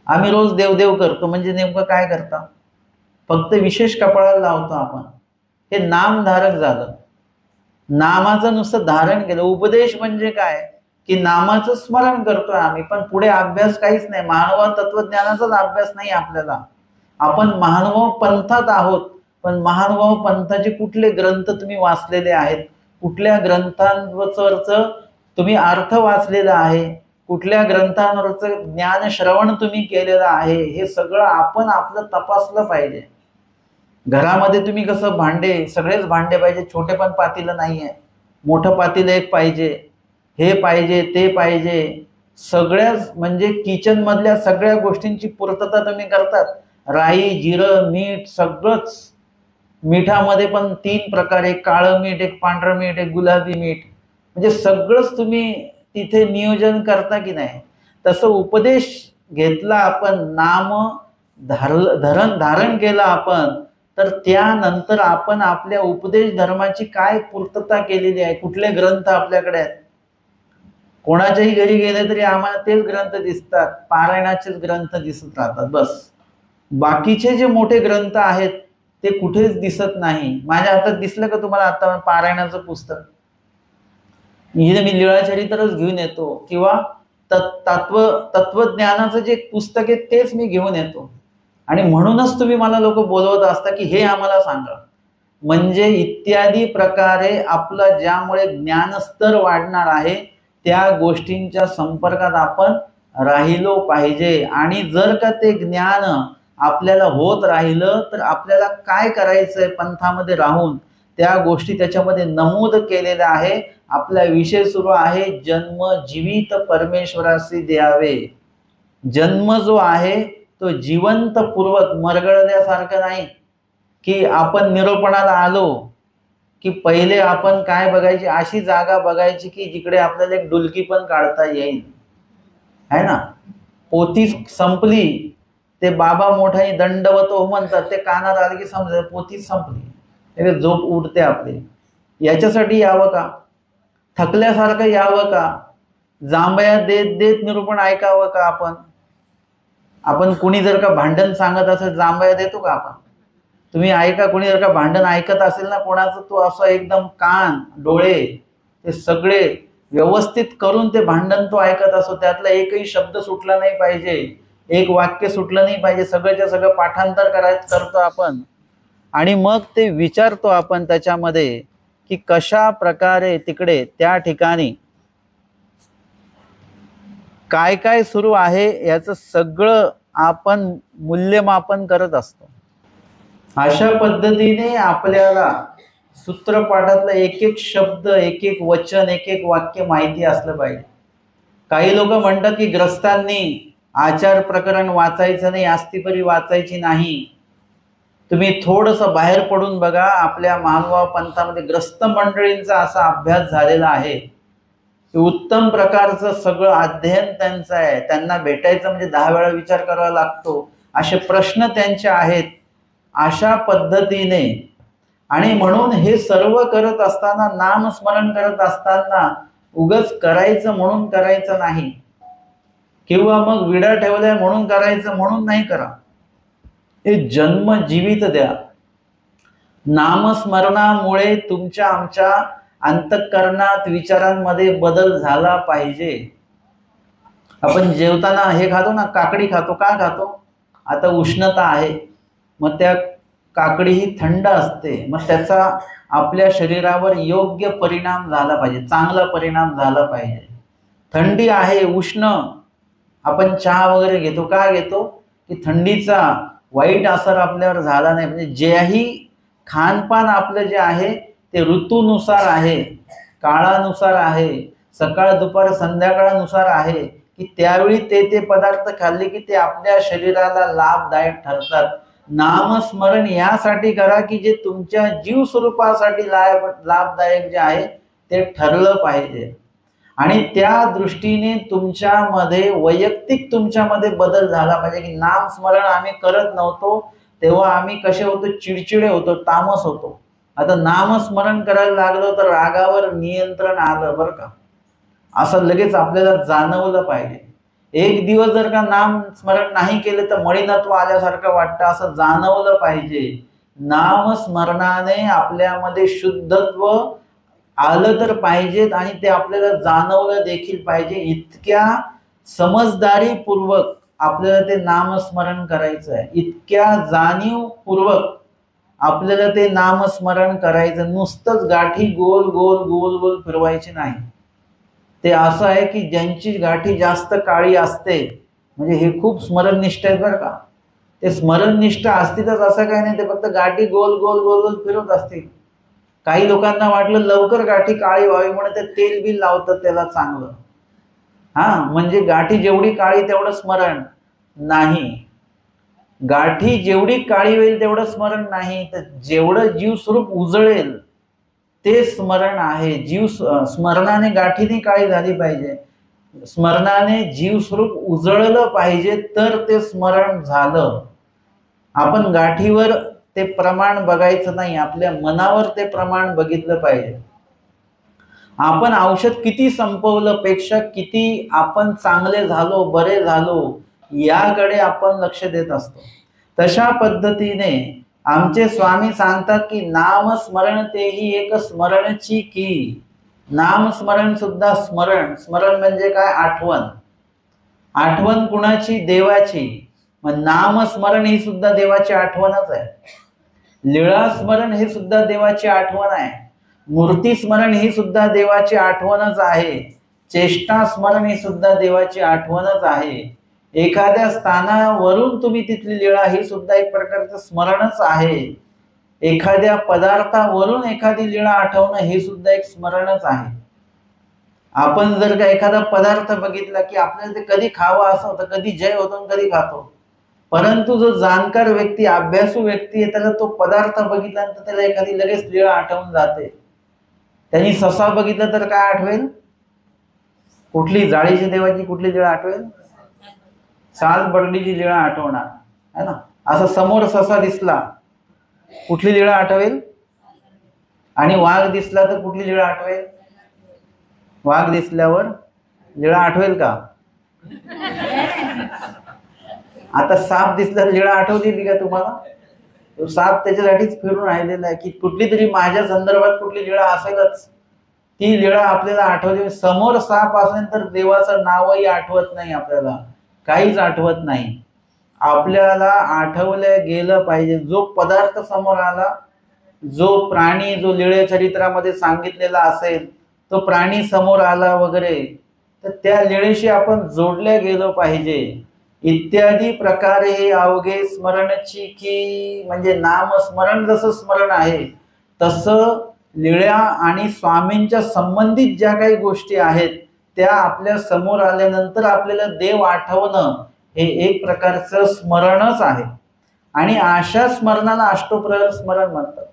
आम्ही रोज देवदेव करतो म्हणजे नेमकं काय करता, फक्त विशेष कपाळाला लावतो आपण, हे नामधारक झालं. नामाचं नुसतं धारण केलं. उपदेश म्हणजे काय की नामाचं स्मरण करतोय आम्ही, पण पुढे अभ्यास काहीच नाही. महानुभाव तत्वज्ञानाचाच अभ्यास नाही आपल्याला. आपण महानुभाव पंथात आहोत, पण महानुभाव पंथाचे कुठले ग्रंथ तुम्ही वाचलेले आहेत, कुठल्या ग्रंथांवरचं तुम्ही अर्थ वाचलेला आहे, कुठल्या ग्रंथांवरचं ज्ञान श्रवण तुम्ही केलेलं आहे, हे सगळं आपण आपलं तपासलं पाहिजे. घरामध्ये तुम्ही कसं भांडे, सगळेच भांडे पाहिजे, छोटे पण पातेलं नाहीये, मोठं पातेलं एक पाहिजे, हे पाहिजे ते पाहिजे, सगळ्याच म्हणजे किचन मधल्या सगळ्या गोष्टींची पूर्तता तुम्ही करतात. राई, जिरं, मीठ सगळंच. मिठामध्ये पण 3 प्रकार, एक काळं मीठ, एक पांढरं मीठ, एक गुलाबी मीठ, म्हणजे सगळंच तुम्ही तिथे नियोजन करता की नाही. तसं उपदेश घेतला आपण, नाम धारण केलं आपण, तर त्यानंतर आपण आपल्या उपदेश धर्माची काय पूर्तता केलेली आहे, कुठले ग्रंथ आपल्याकडे आहेत. कोणाच्याही घरी गेले तरी आम्हाला तेच ग्रंथ दिसतात, पारायणाचेच ग्रंथ दिसत राहतात बस. बाकीचे जे मोठे ग्रंथ आहेत ते कुठेच दिसत नाही. माझ्या हातात दिसलं का तुम्हाला आता पारायणाचं पुस्तक? मी लीळाचरित्रच घेऊन येतो, किंवा तत्वज्ञानाचं जे पुस्तक आहे तेच मी घेऊन येतो. आणि म्हणूनच तुम्ही मला लोक बोलवत असता की हे आम्हाला सांगा. म्हणजे इत्यादी प्रकारे आपलं ज्यामुळे ज्ञानस्तर वाढणार आहे त्या गोष्टींच्या संपर्कात आपण राहिलो पाहिजे. आणि जर का ते ज्ञान आपल्याला होत राहिलं तर आपल्याला काय करायचंय पंथामध्ये राहून, त्या गोष्टी त्याच्यामध्ये नमूद केलेल्या आहे. आपला विषय सुरू आहे, जन्म जीवित परमेश्वराशी द्यावे. जन्म जो आहे तो जिवंत पूर्वक, मरगळल्यासारखं नाही की आपण निरोपणाला आलो की पहिले आपण काय बघायची, अशी जागा बघायची की जिकडे आपल्याला एक डुलकी पण काढता येईल, है ना. पोथी संपली, ते बाबा मोठाई दंडवतो म्हणतात, ते कानात आले की समजा पोथी संपली, झोप उडते आपली. याच्यासाठी यावं का, थकल्यासारखं यावं का, जांभया देत देत निरूपण ऐकावं का आपण कुणी जर का भांडण सांगत असेल जांभया देतो का आपण? तुम्ही ऐका, कुणी जर का भांडण ऐकत असेल ना कोणाचं, तो असं एकदम कान डोळे ते सगळे व्यवस्थित करून ते भांडण तो ऐकत असो. त्यातला एकही शब्द सुटला नाही पाहिजे, एक वाक्य सुटलं नाही पाहिजे. सगळ्याच्या सगळं पाठांतर करतो आपण. आणि मग ते विचारतो आपण त्याच्यामध्ये की कशा प्रकारे तिकडे त्या ठिकाणी काय काय सुरू आहे याचं सगळं आपण मूल्यमापन करत असतो. अशा पद्धतीने आपल्याला सूत्रपाठातला एक एक शब्द, एक एक वचन, एक एक वाक्य माहिती असलं पाहिजे. काही लोक म्हणतात की ग्रस्तांनी आचार प्रकरण वाचायचं नाही, आस्तिपरी वाचायची नाही. तुम्ही थोडंसं बाहेर पडून बघा, आपल्या महानुभाव पंथामध्ये ग्रस्त मंडळींचा असा अभ्यास झालेला आहे, उत्तम प्रकारचं सगळं अध्ययन त्यांचं आहे. त्यांना भेटायचं म्हणजे 10 वेळा विचार करावा लागतो, असे प्रश्न त्यांचे आहेत. अशा पद्धतीने, आणि म्हणून हे सर्व करत असताना, नामस्मरण करत असताना उगच करायचं म्हणून करायचं नाही, किंवा मग विडा ठेवलाय म्हणून करायचं म्हणून नाही करा. हे जन्म जीवित द्या. नामस्मरणामुळे तुमच्या आमच्या अंतःकरणात विचारांमध्ये बदल झाला पाहिजे. आपण जेवताना हे खातो ना, काकडी खातो. का खातो? आता उष्णता आहे, मग त्या काकडी ही थंड असते, मग त्याचा आपल्या शरीरावर योग्य परिणाम झाला पाहिजे, चांगला परिणाम झाला पाहिजे. थंडी आहे, उष्ण, आपण चहा वगैरे घेतो. का घेतो? की थंडीचा वाईट असर आपल्यावर झाला नाही. म्हणजे जेही खानपान आपलं जे आहे ते ऋतूनुसार आहे, काळानुसार आहे, सकाळ दुपार संध्याकाळानुसार आहे, की त्यावेळी ते पदार्थ खाल्ले की ते आपल्या शरीराला लाभदायक ठरतात. नामस्मरण यासाठी करा की जे तुमच्या जीव स्वरूपासाठी लाभदायक जे आहे ते ठरलं पाहिजे. आणि त्या दृष्टीने तुमच्यामध्ये वैयक्तिक तुमच्यामध्ये बदल झाला पाहिजे की नामस्मरण आम्ही करत नव्हतो तेव्हा आम्ही कसे होतो, चिडचिडे होतो, तामस होतो. आता नामस्मरण करायला लागलो तर रागावर नियंत्रण आलं बरं का, असं लगेच आपल्याला जाणवलं पाहिजे. एक दिवस जर का नाम स्मरण नाही केलं तर मळीनत्व आल्यासारखं वाटतं, असं जाणवलं पाहिजे. नामस्मरणाने आपल्यामध्ये शुद्धत्व आलं तर पाहिजेत आणि ते आपल्याला जाणवलं देखील पाहिजे. इतक्या समजदारीपूर्वक आपल्याला ते नामस्मरण करायचं आहे, इतक्या जाणीवपूर्वक आपल्याला ते नामस्मरण करायचं. नुसतंच गाठी गोल गोल गोल गोल फिरवायची नाही. ते असं आहे की ज्यांची गाठी जास्त काळी असते म्हणजे हे खूप स्मरणनिष्ठ आहेत बरं का. ते स्मरणनिष्ठ असतीलच असं काही नाही, ते फक्त गाठी गोल गोल गोल गोल फिरवत असतील. काही लोकांना वाटलं लवकर गाठी काळी व्हावी म्हणून ते तेल बिल लावतात त्याला चांगलं. म्हणजे गाठी जेवढी काळी तेवढं स्मरण नाही. गाठी जेवढी काळी होईल तेवढं स्मरण नाही, तर जेवढं जीव स्वरूप उजळेल ते स्मरण आहे. जीव स्मरणाने गाठीने काळी झाली पाहिजे, स्मरणाने जीव स्वरूप उजळलं पाहिजे तर ते स्मरण झालं. आपण गाठीवर ते प्रमाण बघायचं नाही, आपल्या मनावर ते प्रमाण बघितलं पाहिजे. आपण औषध किती संपवलं पेक्षा किती आपण चांगले झालो, बरे झालो याकडे आपण लक्ष देत असतो. तशा पद्धतीने आमचे स्वामी सांगतात की नामस्मरण तेही एक स्मरणची की. नामस्मरण सुद्धा स्मरण. स्मरण म्हणजे काय? आठवण. आठवण कुणाची? देवाची. मग नामस्मरण ही सुद्धा देवाची आठवणच आहे. लीळा स्मरण हे सुद्धा देवाची आठवण आहे. मूर्ती स्मरण ही सुद्धा देवाची आठवणच आहे. चेष्टा स्मरण ही सुद्धा देवाची आठवणच आहे. एखाद्या स्थानावरून तुम्ही तिथली लीळा ही सुद्धा एक प्रकारचं स्मरणच आहे. एखाद्या पदार्थावरून एखादी लीळा आठवणं हे सुद्धा एक स्मरणच आहे. आपण जर का एखादा पदार्थ बघितला की आपल्याला ते कधी खावं असं होतं, कधी जय होतो कधी खातो. परंतु जो जाणकार व्यक्ती, अभ्यासू व्यक्ती आहे, त्याला तो पदार्थ बघितल्यानंतर त्याला एखादी लगेच लीळा आठवून जाते. त्यांनी ससा बघितला तर काय आठवेल? कुठली जाळीची देवाची कुठली लीळा आठवेल? साल बर्डीची लीळा आठवणार है ना. असं समोर ससा दिसला कुठली लीळा आठवेल? आणि वाघ दिसला तर कुठली लीळा आठवेल? वाघ दिसल्यावर लीळा आठवेल का? आता साप दिसल्यावर लीळा आठवतील का तुम्हाला? तो साप त्याच्यासाठीच फिरून राहिलेला आहे की कुठली तरी माझ्या संदर्भात कुठली लीळा असेलच, ती लीळा आपल्याला आठवली. समोर साप असेल देवाचं नावही आठवत नाही, आपल्याला काहीच आठवत नाही. आपल्याला आठवलं गेलं पाहिजे. जो पदार्थ समोर आला, जो प्राणी जो लीळे चरित्रामध्ये सांगितलेला असेल, तो प्राणी समोर आला वगैरे, तर त्या लीळेशी आपण जोडले गेलो पाहिजे. इत्यादी प्रकारे हे अवघे स्मरणची की म्हणजे नामस्मरण जसं स्मरण आहे तसं लीळा आणि स्वामींच्या संबंधित ज्या काही गोष्टी आहेत त्या आपल्या समोर आल्यानंतर आपल्याला देव आठवणं हे एक प्रकारचं स्मरणच आहे. आणि अशा स्मरणाला अष्टोप्रहर स्मरण म्हणतात.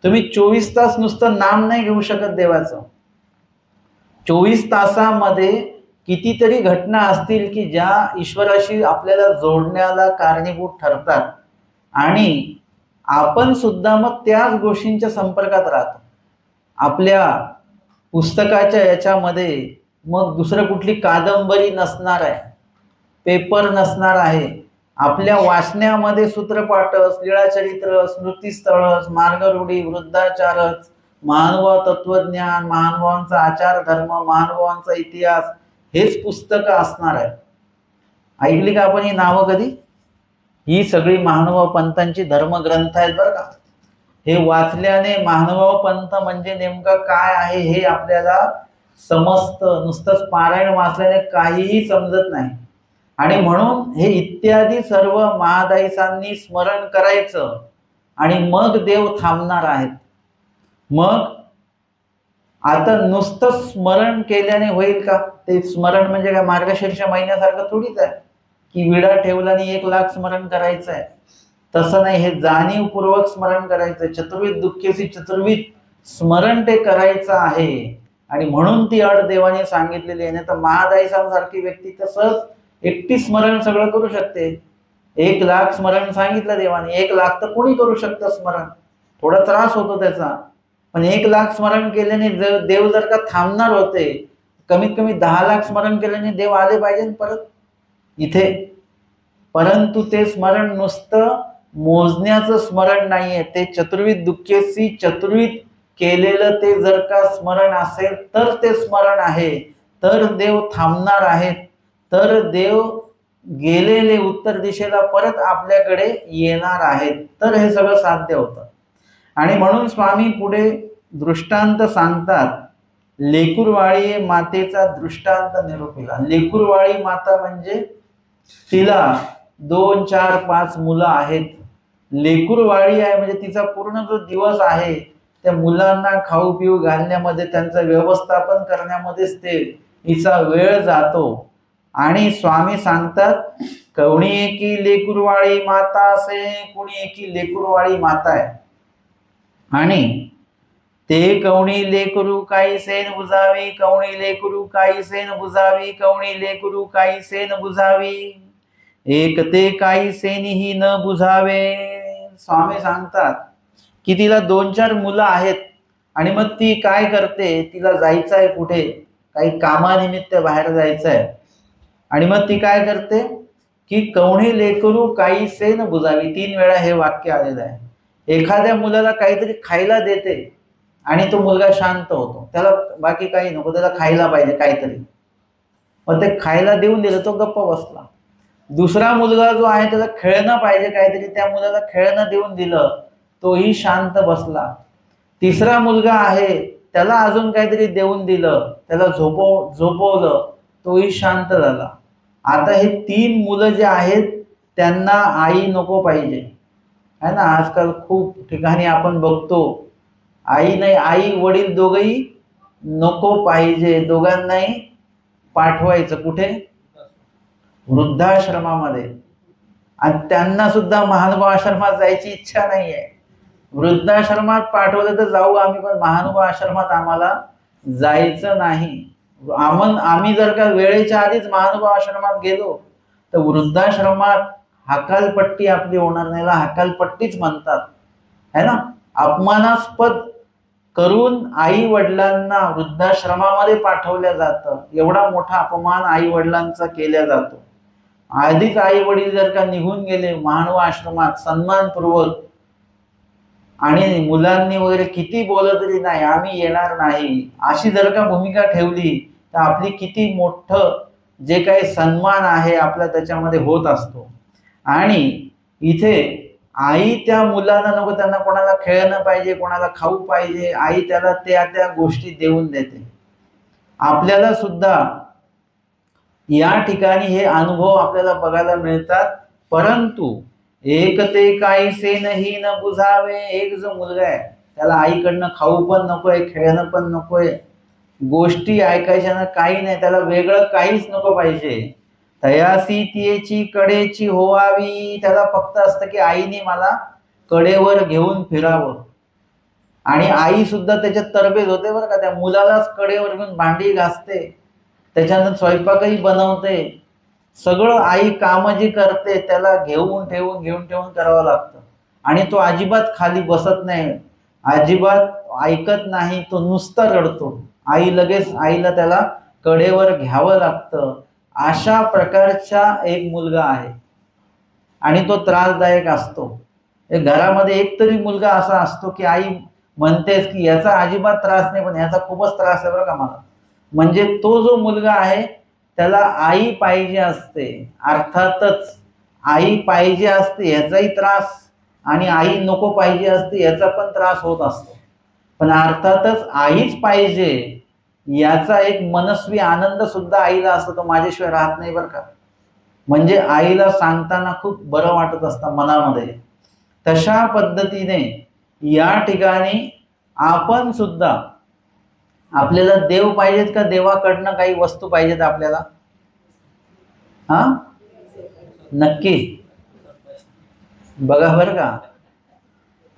तुम्ही 24 तास नुसतं नाम नाही घेऊ शकत देवाचं. 24 तासामध्ये कितीतरी घटना असतील की ज्या ईश्वराशी आपल्याला जोडण्याला कारणीभूत ठरतात आणि आपण सुद्धा मग त्याच गोष्टींच्या संपर्कात राहतो. आपल्या पुस्तकाच्या याच्यामध्ये मग दुसरं कुठली कादंबरी नसणार आहे, पेपर नसणार आहे. आपल्या वाचण्यामध्ये सूत्रपाठच, लीळाचरित्र, स्मृतिस्थळच, मार्गरूढी, वृद्धाचारच, महानुभाव तत्वज्ञान, महानुभावांचा आचार धर्म, महानुभावांचा इतिहास हेच पुस्तकं असणार आहे. ऐकली का आपण ही नावं कधी? ही सगळी महानुभाव पंथांची धर्मग्रंथ आहेत बरं का. हे वाचल्याने महानुभाव पंथ म्हणजे नेमकं काय आहे हे आपल्याला समजतं. नुसतंच पारायण वाचल्याने काहीही समजत नाही. आणि म्हणून हे इत्यादी सर्व महादायीसांनी स्मरण करायचं आणि मग देव थांबणार आहेत. मग आता नुसतं स्मरण केल्याने होईल का? ते स्मरण म्हणजे काय मार्गशीर्ष महिन्यासारखं थोडीच आहे की विडा ठेवला आणि 1 लाख स्मरण करायचं आहे. तसं नाही, हे जाणीवपूर्वक स्मरण करायचं. चतुर्विध दुःखेसी चतुर्विध स्मरण ते करायचं आहे. आणि म्हणून ती अट देवाने सांगितलेली आहे. नाही तर महादाईसारखी व्यक्ती तर सहज एकटी स्मरण सगळं करू शकते. 1,00,000 स्मरण सांगितलं देवाने. 1,00,000 तर कोणी करू शकतं स्मरण, थोडा त्रास होतो त्याचा. पण 1,00,000 स्मरण केल्याने देव जर का थांबणार होते, कमीत कमी 10,00,000 स्मरण केल्याने देव आले पाहिजे परत इथे. परंतु ते स्मरण नुसतं मोजण्याचं स्मरण नाहीये, ते चतुर्विध दुःखेसी चतुर्विध केलेलं ते जर का स्मरण असेल तर ते स्मरण आहे. तर देव थांबणार आहेत, तर देव गेलेले उत्तर दिशेला परत आपल्याकडे येणार आहेत, तर हे सगळं साध्य होतं. आणि म्हणून स्वामी पुढे दृष्टांत सांगतात. लेकुरवाळी मातेचा दृष्टांत निरूपिला. लेकुरवाळी माता म्हणजे तिला 2, 4, 5 मुलं आहेत. लेकुरवाळी आहे म्हणजे तिचा पूर्ण जो दिवस आहे त्या मुलांना खाऊ पिऊ घालण्यामध्ये, त्यांचं व्यवस्थापन करण्यामध्येच ते हिचा वेळ जातो. आणि स्वामी सांगतात, कवणी एकी लेकुरवाळी माता असे, कुणी एकी लेकुरवाळी माता आहे. आणि ते कवणी लेकरू काही सेन बुजावी, कवणी लेकरू काही सेन बुजावी, कवणी लेकरू काही सेन बुजावी, एक ते काही सेनीही न बुझावे. स्वामी सांगतात की तिला 2, 4 मुलं आहेत आणि मग ती काय करते, तिला जायचं आहे कुठे, काही कामानिमित्त बाहेर जायचं आहे. आणि मग ती काय करते की कवणी लेकरू काही सेन बुजावी. 3 वेळा हे वाक्य आलेलं आहे. एखाद्या मुलाला काहीतरी खायला देते आणि तो मुलगा शांत होतो, त्याला बाकी काही नको, त्याला खायला पाहिजे काहीतरी. मग ते खायला देऊन दिलं, तो गप्प बसला. दुसरा मुलगा जो आहे त्याला खेळणं पाहिजे काहीतरी, त्या मुलाला खेळणं देऊन दिलं, तोही शांत बसला. तिसरा मुलगा आहे त्याला अजून काहीतरी देऊन दिलं, त्याला झोपवलं, तोही शांत झाला. आता हे 3 मुलं जे आहेत त्यांना आई नको पाहिजे है ना. आजकाल खूप ठिकाणी आपण बघतो, आई नाही, आई वडील दोघंही नको पाहिजे, दोघांनाही पाठवायचं कुठे, वृद्धाश्रमामध्ये. आणि त्यांना सुद्धा महानुभाव आश्रमात जायची इच्छा नाहीये. वृद्धाश्रमात पाठवलं तर जाऊ आम्ही, पण महानुभाव आश्रमात आम्हाला जायचं नाही. आम्ही जर का वेळेच्या आधीच महानुभाव आश्रमात गेलो तर वृद्धाश्रमात हकालपट्टी आपली होणार नाही. हकालपट्टीच म्हणतात है ना. अपमानास्पद करून आई वडिलांना वृद्धाश्रमामध्ये पाठवल्या जातं. एवढा मोठा अपमान आई वडिलांचा केला जातो. आधीच आई वडील जर का निघून गेले महानुभाव आश्रमात सन्मानपूर्वक, आणि मुलांनी वगैरे किती बोललं तरी नाही आम्ही येणार नाही, अशी जर का भूमिका ठेवली तर आपली किती मोठं जे काही सन्मान आहे आपला त्याच्यामध्ये होत असतो. आणि इथे आई त्या मुलांना नको, त्यांना कोणाला खेळणं पाहिजे, कोणाला खाऊ पाहिजे, आई त्याला त्या गोष्टी देऊन देते. आपल्याला सुद्धा या ठिकाणी हे अनुभव आपल्याला बघायला मिळतात. परंतु एक ते काही सेनही न बुझावे. एक जो मुलगा आहे त्याला आईकडनं खाऊ पण नकोय, खेळणं पण नकोय, गोष्टी ऐकायच्या ना काही नाही, त्याला वेगळं काहीच नको पाहिजे. तयासी तियेची कडेची होवावी. त्याला फक्त असतं की आईने मला कडेवर घेऊन फिरावं. आणि आई सुद्धा त्याच्यात तरबेज होते बरं का. त्या मुलालाच कडेवर घेऊन भांडी घासते, त्याच्यानंतर स्वयंपाकही बनवते, सगळं आई काम जी करते त्याला घेऊन ठेवून करावं लागतं. आणि तो अजिबात खाली बसत नाही, अजिबात ऐकत नाही, तो नुसता रडतो. आई लगेच आईला त्याला कडेवर घ्यावं लागतं. अशा प्रकारचा एक मुलगा आहे आणि तो त्रासदायक असतो. घरामध्ये एक तरी मुलगा असा असतो की आई म्हणतेस की याचा अजिबात त्रास नाही, पण याचा खूपच त्रास आहे बरं का मला. म्हणजे तो जो मुलगा आहे त्याला आई पाहिजे असते. अर्थातच आई पाहिजे असते याचाही त्रास, आणि आई नको पाहिजे असते याचा पण त्रास होत असतो. पण अर्थातच आईच पाहिजे याचा एक मनस्वी आनंद सुद्धा आईला असतो, तो माझ्याशिवाय राहत नाही बरं का. म्हणजे आईला सांगताना खूप बरं वाटत असतं मनामध्ये. तशा पद्धतीने या ठिकाणी आपण सुद्धा, आपल्याला देव पाहिजेत का देवाकडनं काही वस्तू पाहिजेत आपल्याला? हा, नक्की बघा बरं का.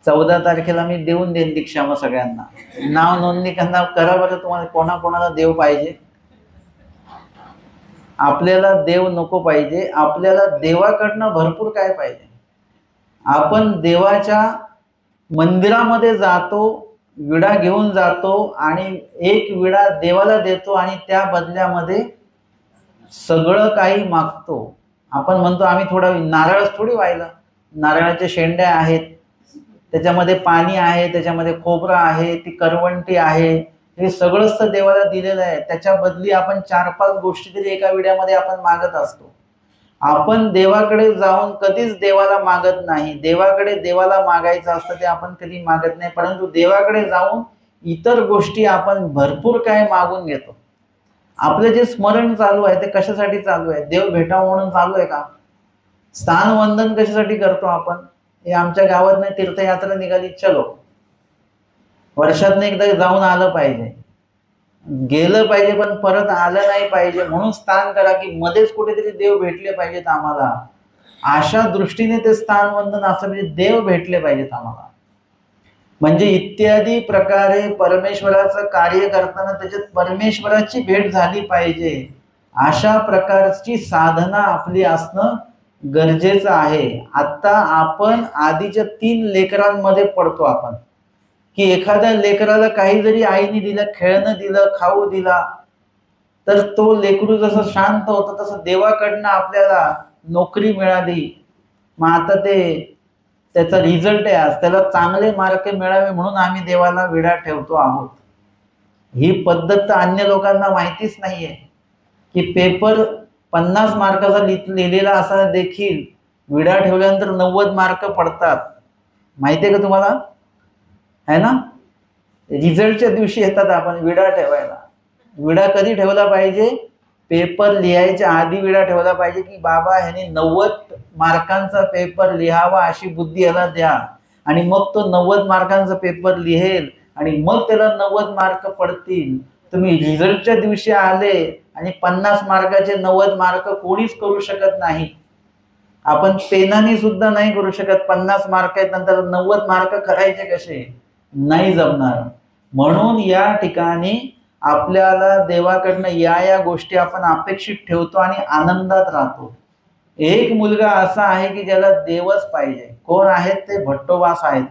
14 तारखेला मी देऊन देईन दीक्षा मग सगळ्यांना. नाव नोंदणी करा बरं. तुम्हाला कोणाकोणाला देव पाहिजे? आपल्याला देव नको पाहिजे, आपल्याला देवाकडनं भरपूर काय पाहिजे. आपण देवाच्या मंदिरामध्ये जातो, विडा घेऊन जातो आणि एक विडा देवाला देतो आणि त्या बदल्यामध्ये सगळं काही मागतो. आपण म्हणतो आम्ही थोडा नारळच थोडी वाहिला, नारळाच्या शेंड्या आहेत, त्याच्यामध्ये पाणी आहे, त्याच्यामध्ये खोबरं आहे, ती करवंटी आहे, हे सगळंच तर देवाला दिलेलं आहे. त्याच्या बदली आपण 4-5 गोष्टी तरी एका विड्यामध्ये आपण मागत असतो. आपण देवाकडे जाऊन कधीच देवाला मागत नाही. देवाकडे देवाला मागायचं असतं ते आपण कधी मागत नाही, परंतु देवाकडे जाऊन इतर गोष्टी आपण भरपूर काय मागून घेतो. आपलं जे स्मरण चालू आहे ते कशासाठी चालू आहे? देव भेटावं म्हणून चालू आहे का? स्थानवंदन कशासाठी करतो आपण? हे आमच्या गावात नाही तीर्थयात्रा निघाली, चलो वर्षातनं एकदा जाऊन आलं पाहिजे, गेलं पाहिजे पण परत आलं नाही पाहिजे म्हणून स्थान करा, की मध्येच कुठेतरी देव भेटले पाहिजेत आम्हाला. अशा दृष्टीने ते स्थानवंदन असलं म्हणजे देव भेटले पाहिजेत आम्हाला. म्हणजे इत्यादी प्रकारे परमेश्वराचं कार्य करताना त्याच्यात परमेश्वराची भेट झाली पाहिजे. अशा प्रकारची साधना आपली असणं गरजेचं आहे. आता आपण आधीच्या 3 लेकरांमध्ये पडतो आपण, की एखाद्या लेकराला काही जरी आईने दिलं, खेळणं दिलं, खाऊ दिला, तर तो लेकरू जसं शांत होतं तसं देवाकडनं आपल्याला नोकरी मिळाली, मग आता ते त्याचा रिझल्ट आहे, आज त्याला चांगले मार्क मिळावे म्हणून आम्ही देवाला विडा ठेवतो आहोत. ही पद्धत तर अन्य लोकांना माहितीच नाहीये, की पेपर 50 मार्काचा लिहिलेला असा देखील विडा ठेवल्यानंतर 90 मार्क पडतात. माहितीये का तुम्हाला? है ना? रिझल्टच्या दिवशी येतात आपण विडा ठेवायला. विडा कधी ठेवला पाहिजे? पेपर लिहायच्या आधी विडा ठेवला पाहिजे, की बाबा ह्याने 90 मार्कांचा पेपर लिहावा अशी बुद्धी याला द्या, आणि मग तो 90 मार्कांचा पेपर लिहेल आणि मग त्याला 90 मार्क पडतील. तुम्ही रिझल्टच्या दिवशी आले आणि 50 मार्काचे 90 मार्क कोणीच करू शकत नाही. आपण पेनाने सुद्धा नाही करू शकत. 50 मार्क आहेत नंतर 90 मार्क करायचे कसे? नाही जमणार. म्हणून या ठिकाणी आपल्याला देवाकडनं या गोष्टी आपण अपेक्षित ठेवतो आणि आनंदात राहतो. एक मुलगा असा आहे की ज्याला देवच पाहिजे. कोण आहेत ते? भट्टोबास आहेत.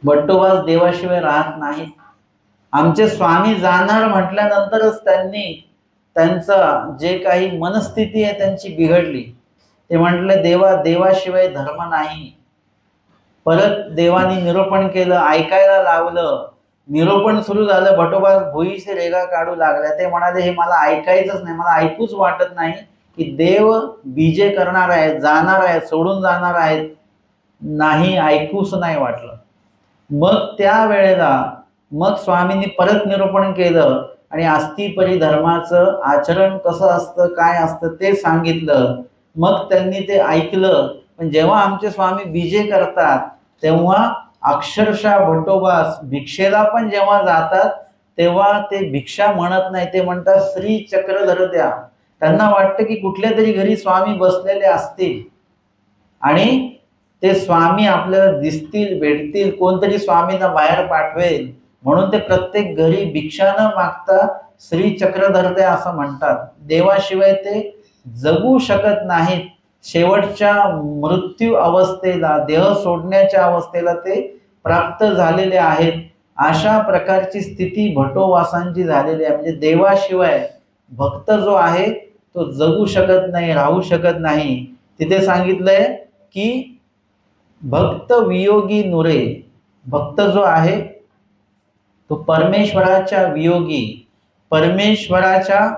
भट्टोबास देवाशिवाय राहत नाहीत. आमचे स्वामी जाणार म्हटल्यानंतरच त्यांनी त्यांचं जे काही मनस्थिती आहे त्यांची बिघडली. ते म्हटले देवाशिवाय धर्म नाही. परत देवानी निरूपण केलं, ऐकायला लावलं. निरूपण सुरू झालं, भटोबा भुईचे रेगा काढू लागल्या. ते म्हणाले हे मला ऐकायचंच नाही, मला ऐकूच वाटत नाही की देव बीजे करणार आहेत, जाणार आहेत, सोडून जाणार आहेत. नाही, ऐकूच नाही वाटलं. मग त्या वेळेला मग स्वामींनी परत निरूपण केलं आणि आस्ती परिधर्माचं आचरण कसं असतं, काय असतं ते सांगितलं. मग त्यांनी ते ऐकलं. पण जेव्हा आमचे स्वामी बीजे करतात तेव्हा अक्षरशः भट्टोबास भिक्षेला पण जेव्हा जातात तेव्हा ते भिक्षा म्हणत नाही, ते म्हणतात श्री चक्रधर द्या. त्यांना वाटतं की कुठल्या तरी घरी स्वामी बसलेले असतील आणि ते स्वामी आपल्याला दिसतील, भेटतील, कोणतरी स्वामींना बाहेर पाठवेल म्हणून ते प्रत्येक घरी भिक्षा न मागता श्री चक्रधर द्या असं म्हणतात. देवाशिवाय ते जगू शकत नाहीत. शेवटच्या मृत्यू अवस्थेला, देह सोडण्याच्या अवस्थेला ते प्राप्त झालेले आहेत. अशा प्रकारची स्थिती भट्टोबासांची झालेली आहे. म्हणजे देवाशिवाय भक्त जो आहे तो जगू शकत नाही, राहू शकत नाही. तिथे सांगितलंय की भक्त वियोगी नुरे. भक्त जो आहे तो परमेश्वराच्या वियोगी, परमेश्वराच्या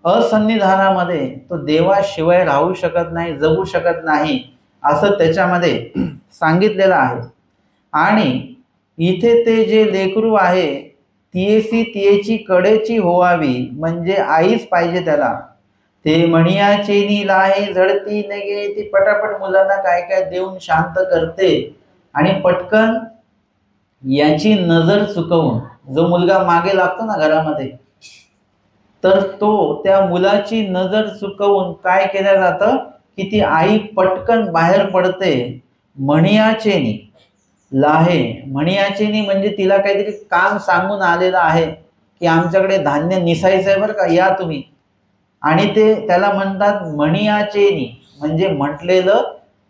असन्निधानामध्ये तो देवाशिवाय राहू शकत नाही, जगू शकत नाही असं त्याच्यामध्ये सांगितलेलं आहे. आणि इथे ते जे लेकरू आहे तियेसी तियेची कडेची होवावी, म्हणजे आईच पाहिजे त्याला. ते म्हणियाचे नीलाहे झडती नगे. ती पटापट मुलांना काय काय देऊन शांत करते आणि पटकन याची नजर चुकवून, जो मुलगा मागे लागतो ना घरामध्ये, तर तो त्या मुलाची नजर चुकवून काय केलं जातं की ती आई पटकन बाहेर पडते. म्हणियाचेनी लाहे म्हणियाचेनी म्हणजे तिला काहीतरी काम सांगून आलेलं आहे की आमच्याकडे धान्य निसायचं आहे बरं का, या तुम्ही. आणि ते त्याला म्हणतात म्हणियाचेनी, म्हणजे म्हटलेलं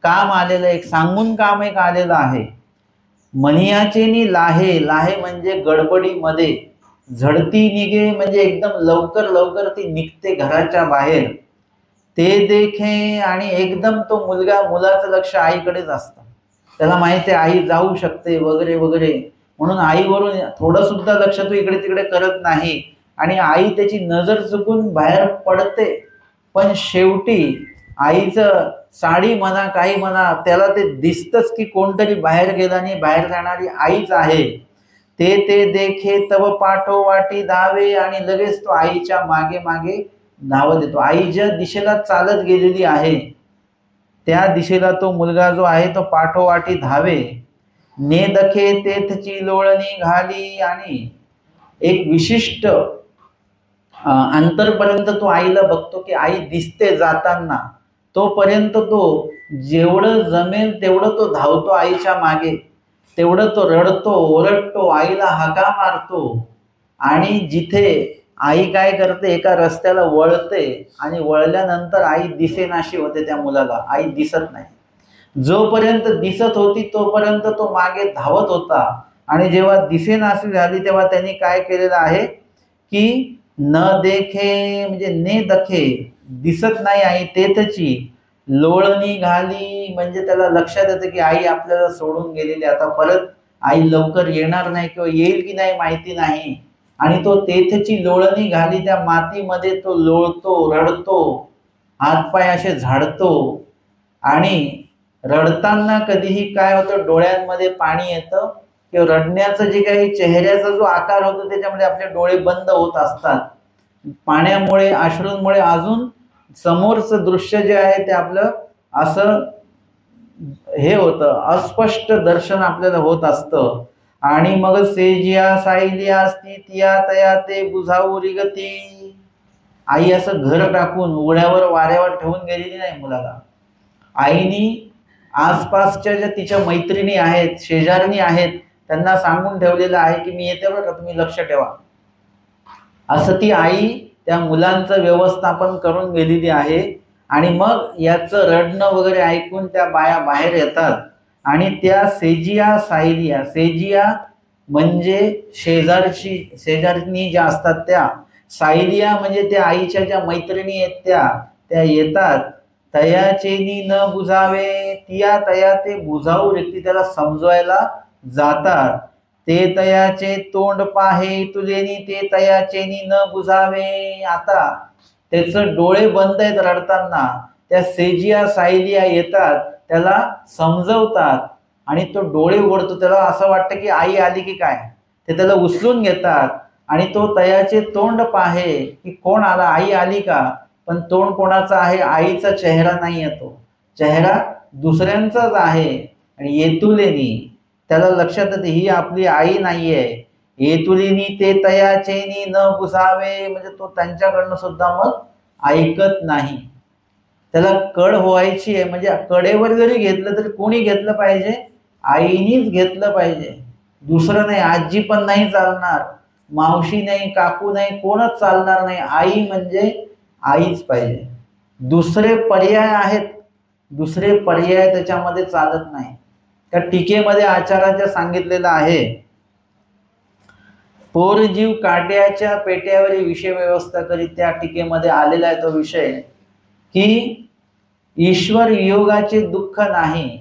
काम आलेलं, एक सांगून काम एक आलेलं आहे. म्हणियाचेनी लाहे, लाहे म्हणजे गडबडीमध्ये, झडती निघे म्हणजे एकदम लवकर लवकर ती निघते घराच्या बाहेर. ते देखे, आणि एकदम तो मुलाचं लक्ष आईकडेच असतं. त्याला माहिती आहे आई जाऊ शकते वगैरे वगैरे, म्हणून आईवरून थोडं सुद्धा लक्ष तो इकडे तिकडे करत नाही. आणि आई त्याची नजर चुकून बाहेर पडते, पण शेवटी आईचं साडी म्हणा काही म्हणा त्याला ते दिसतच की कोणतरी बाहेर गेला आणि बाहेर जाणारी आईच आहे. ते देखे तव पाठोवाटी धावे, आणि लगेच तो आईच्या मागे मागे धावत येतो. आई ज्या दिशेला चालत गेलेली आहे त्या दिशेला तो मुलगा जो आहे तो पाठोवाटी धावे. ने दखे तेथची लोळणी घाली, आणि एक विशिष्ट अंतरपर्यंत तो आईला बघतो की आई दिसते जाताना. तोपर्यंत तो जेवढं जमेल तेवढं तो धावतो आईच्या मागे, तेवढं तो रडतो, ओरडतो, आईला हाका मारतो. आणि जिथे आई काय करते, एका रस्त्याला वळते, आणि वळल्यानंतर आई दिसेनाशी होते त्या मुलाला, आई दिसत नाही. जोपर्यंत दिसत होती तोपर्यंत तो मागे धावत होता, आणि जेव्हा दिसेनाशी झाली तेव्हा त्यांनी काय केलेलं आहे की न देखे म्हणजे ने दखे, दिसत नाही आई, तेथची लोळणी घाली म्हणजे त्याला लक्षात येतं की आई आपल्याला सोडून गेलेली, आता परत आई लवकर येणार नाही किंवा येईल की नाही माहिती नाही. आणि तो तेथची लोळणी घाली, त्या मातीमध्ये तो लोळतो, रडतो, हातपाय असे झाडतो. आणि रडताना कधीही काय होतं, डोळ्यांमध्ये पाणी येतं किंवा रडण्याचं जे काही चेहऱ्याचा जो आकार होतो त्याच्यामध्ये आपले डोळे बंद होत असतात. पाण्यामुळे, अश्रूंमुळे अजून समोरचं दृश्य जे आहे ते आपलं असं हे होतं, अस्पष्ट दर्शन आपल्याला होत असतं. आणि मग सेजिया सायलिया असती तिया तया ते बुझाऊ रिगती. आई असं घर टाकून उघड्यावर वाऱ्यावर ठेवून गेलेली नाही मुलाला. आईनी आसपासच्या ज्या तिच्या मैत्रिणी आहेत, शेजारणी आहेत, त्यांना सांगून ठेवलेलं आहे की मी येते बरं का, तुम्ही लक्ष ठेवा. असं ती आई त्या मुलांचं व्यवस्थापन करून गेलेली आहे. आणि मग याचं रडणं वगैरे ऐकून त्या बाया बाहेर येतात. आणि त्या सेजिया सायलिया, सेजिया म्हणजे शेजारणी ज्या असतात त्या, सायलिया म्हणजे त्या आईच्या ज्या मैत्रिणी आहेत त्या येतात. तयाचेनी न बुजावे, तिया तया ते बुजाऊ व्यक्ती त्याला समजवायला जातात. ते तयाचे तोंड पाहे तुलेनी ते तयाचेनी न बुजावे. आता त्याचं डोळे बंद आहेत रडताना, त्या सेजिया सायलिया येतात, त्याला समजवतात, आणि तो डोळे उघडतो. त्याला असं वाटतं की आई आली की काय, ते त्याला उचलून घेतात. आणि तो तयाचे तोंड पाहे की कोण आला, आई आली का. पण तोंड कोणाचा आहे, आईचा चेहरा नाही येतो, चेहरा दुसऱ्यांचाच आहे. आणि येतुलेनी, त्याला लक्षात येते ही आपली आई नाहीये. येतुलेनी ते तयाचेनी न बुसावे, म्हणजे तो त्यांच्याकडनं सुद्धा मग ऐकत नाही. त्याला कड व्हायची आहे, म्हणजे कडेवर जरी घेतलं तरी कोणी घेतलं पाहिजे, आईनीच घेतलं पाहिजे, दुसरं नाही. आजी पण नाही चालणार, मावशी नाही, काकू नाही, कोणच चालणार नाही. आई म्हणजे आईच पाहिजे. दुसरे पर्याय आहेत, दुसरे पर्याय त्याच्यामध्ये चालत नाही. त्या टीकेमध्ये आचार्याच्या सांगितलेलं आहे, पोरजीव काट्याच्या पेट्यावरील विषय व्यवस्था करीत त्या टीकेमध्ये आलेला आहे तो विषय की ईश्वर वियोगाचे दुःख नाही,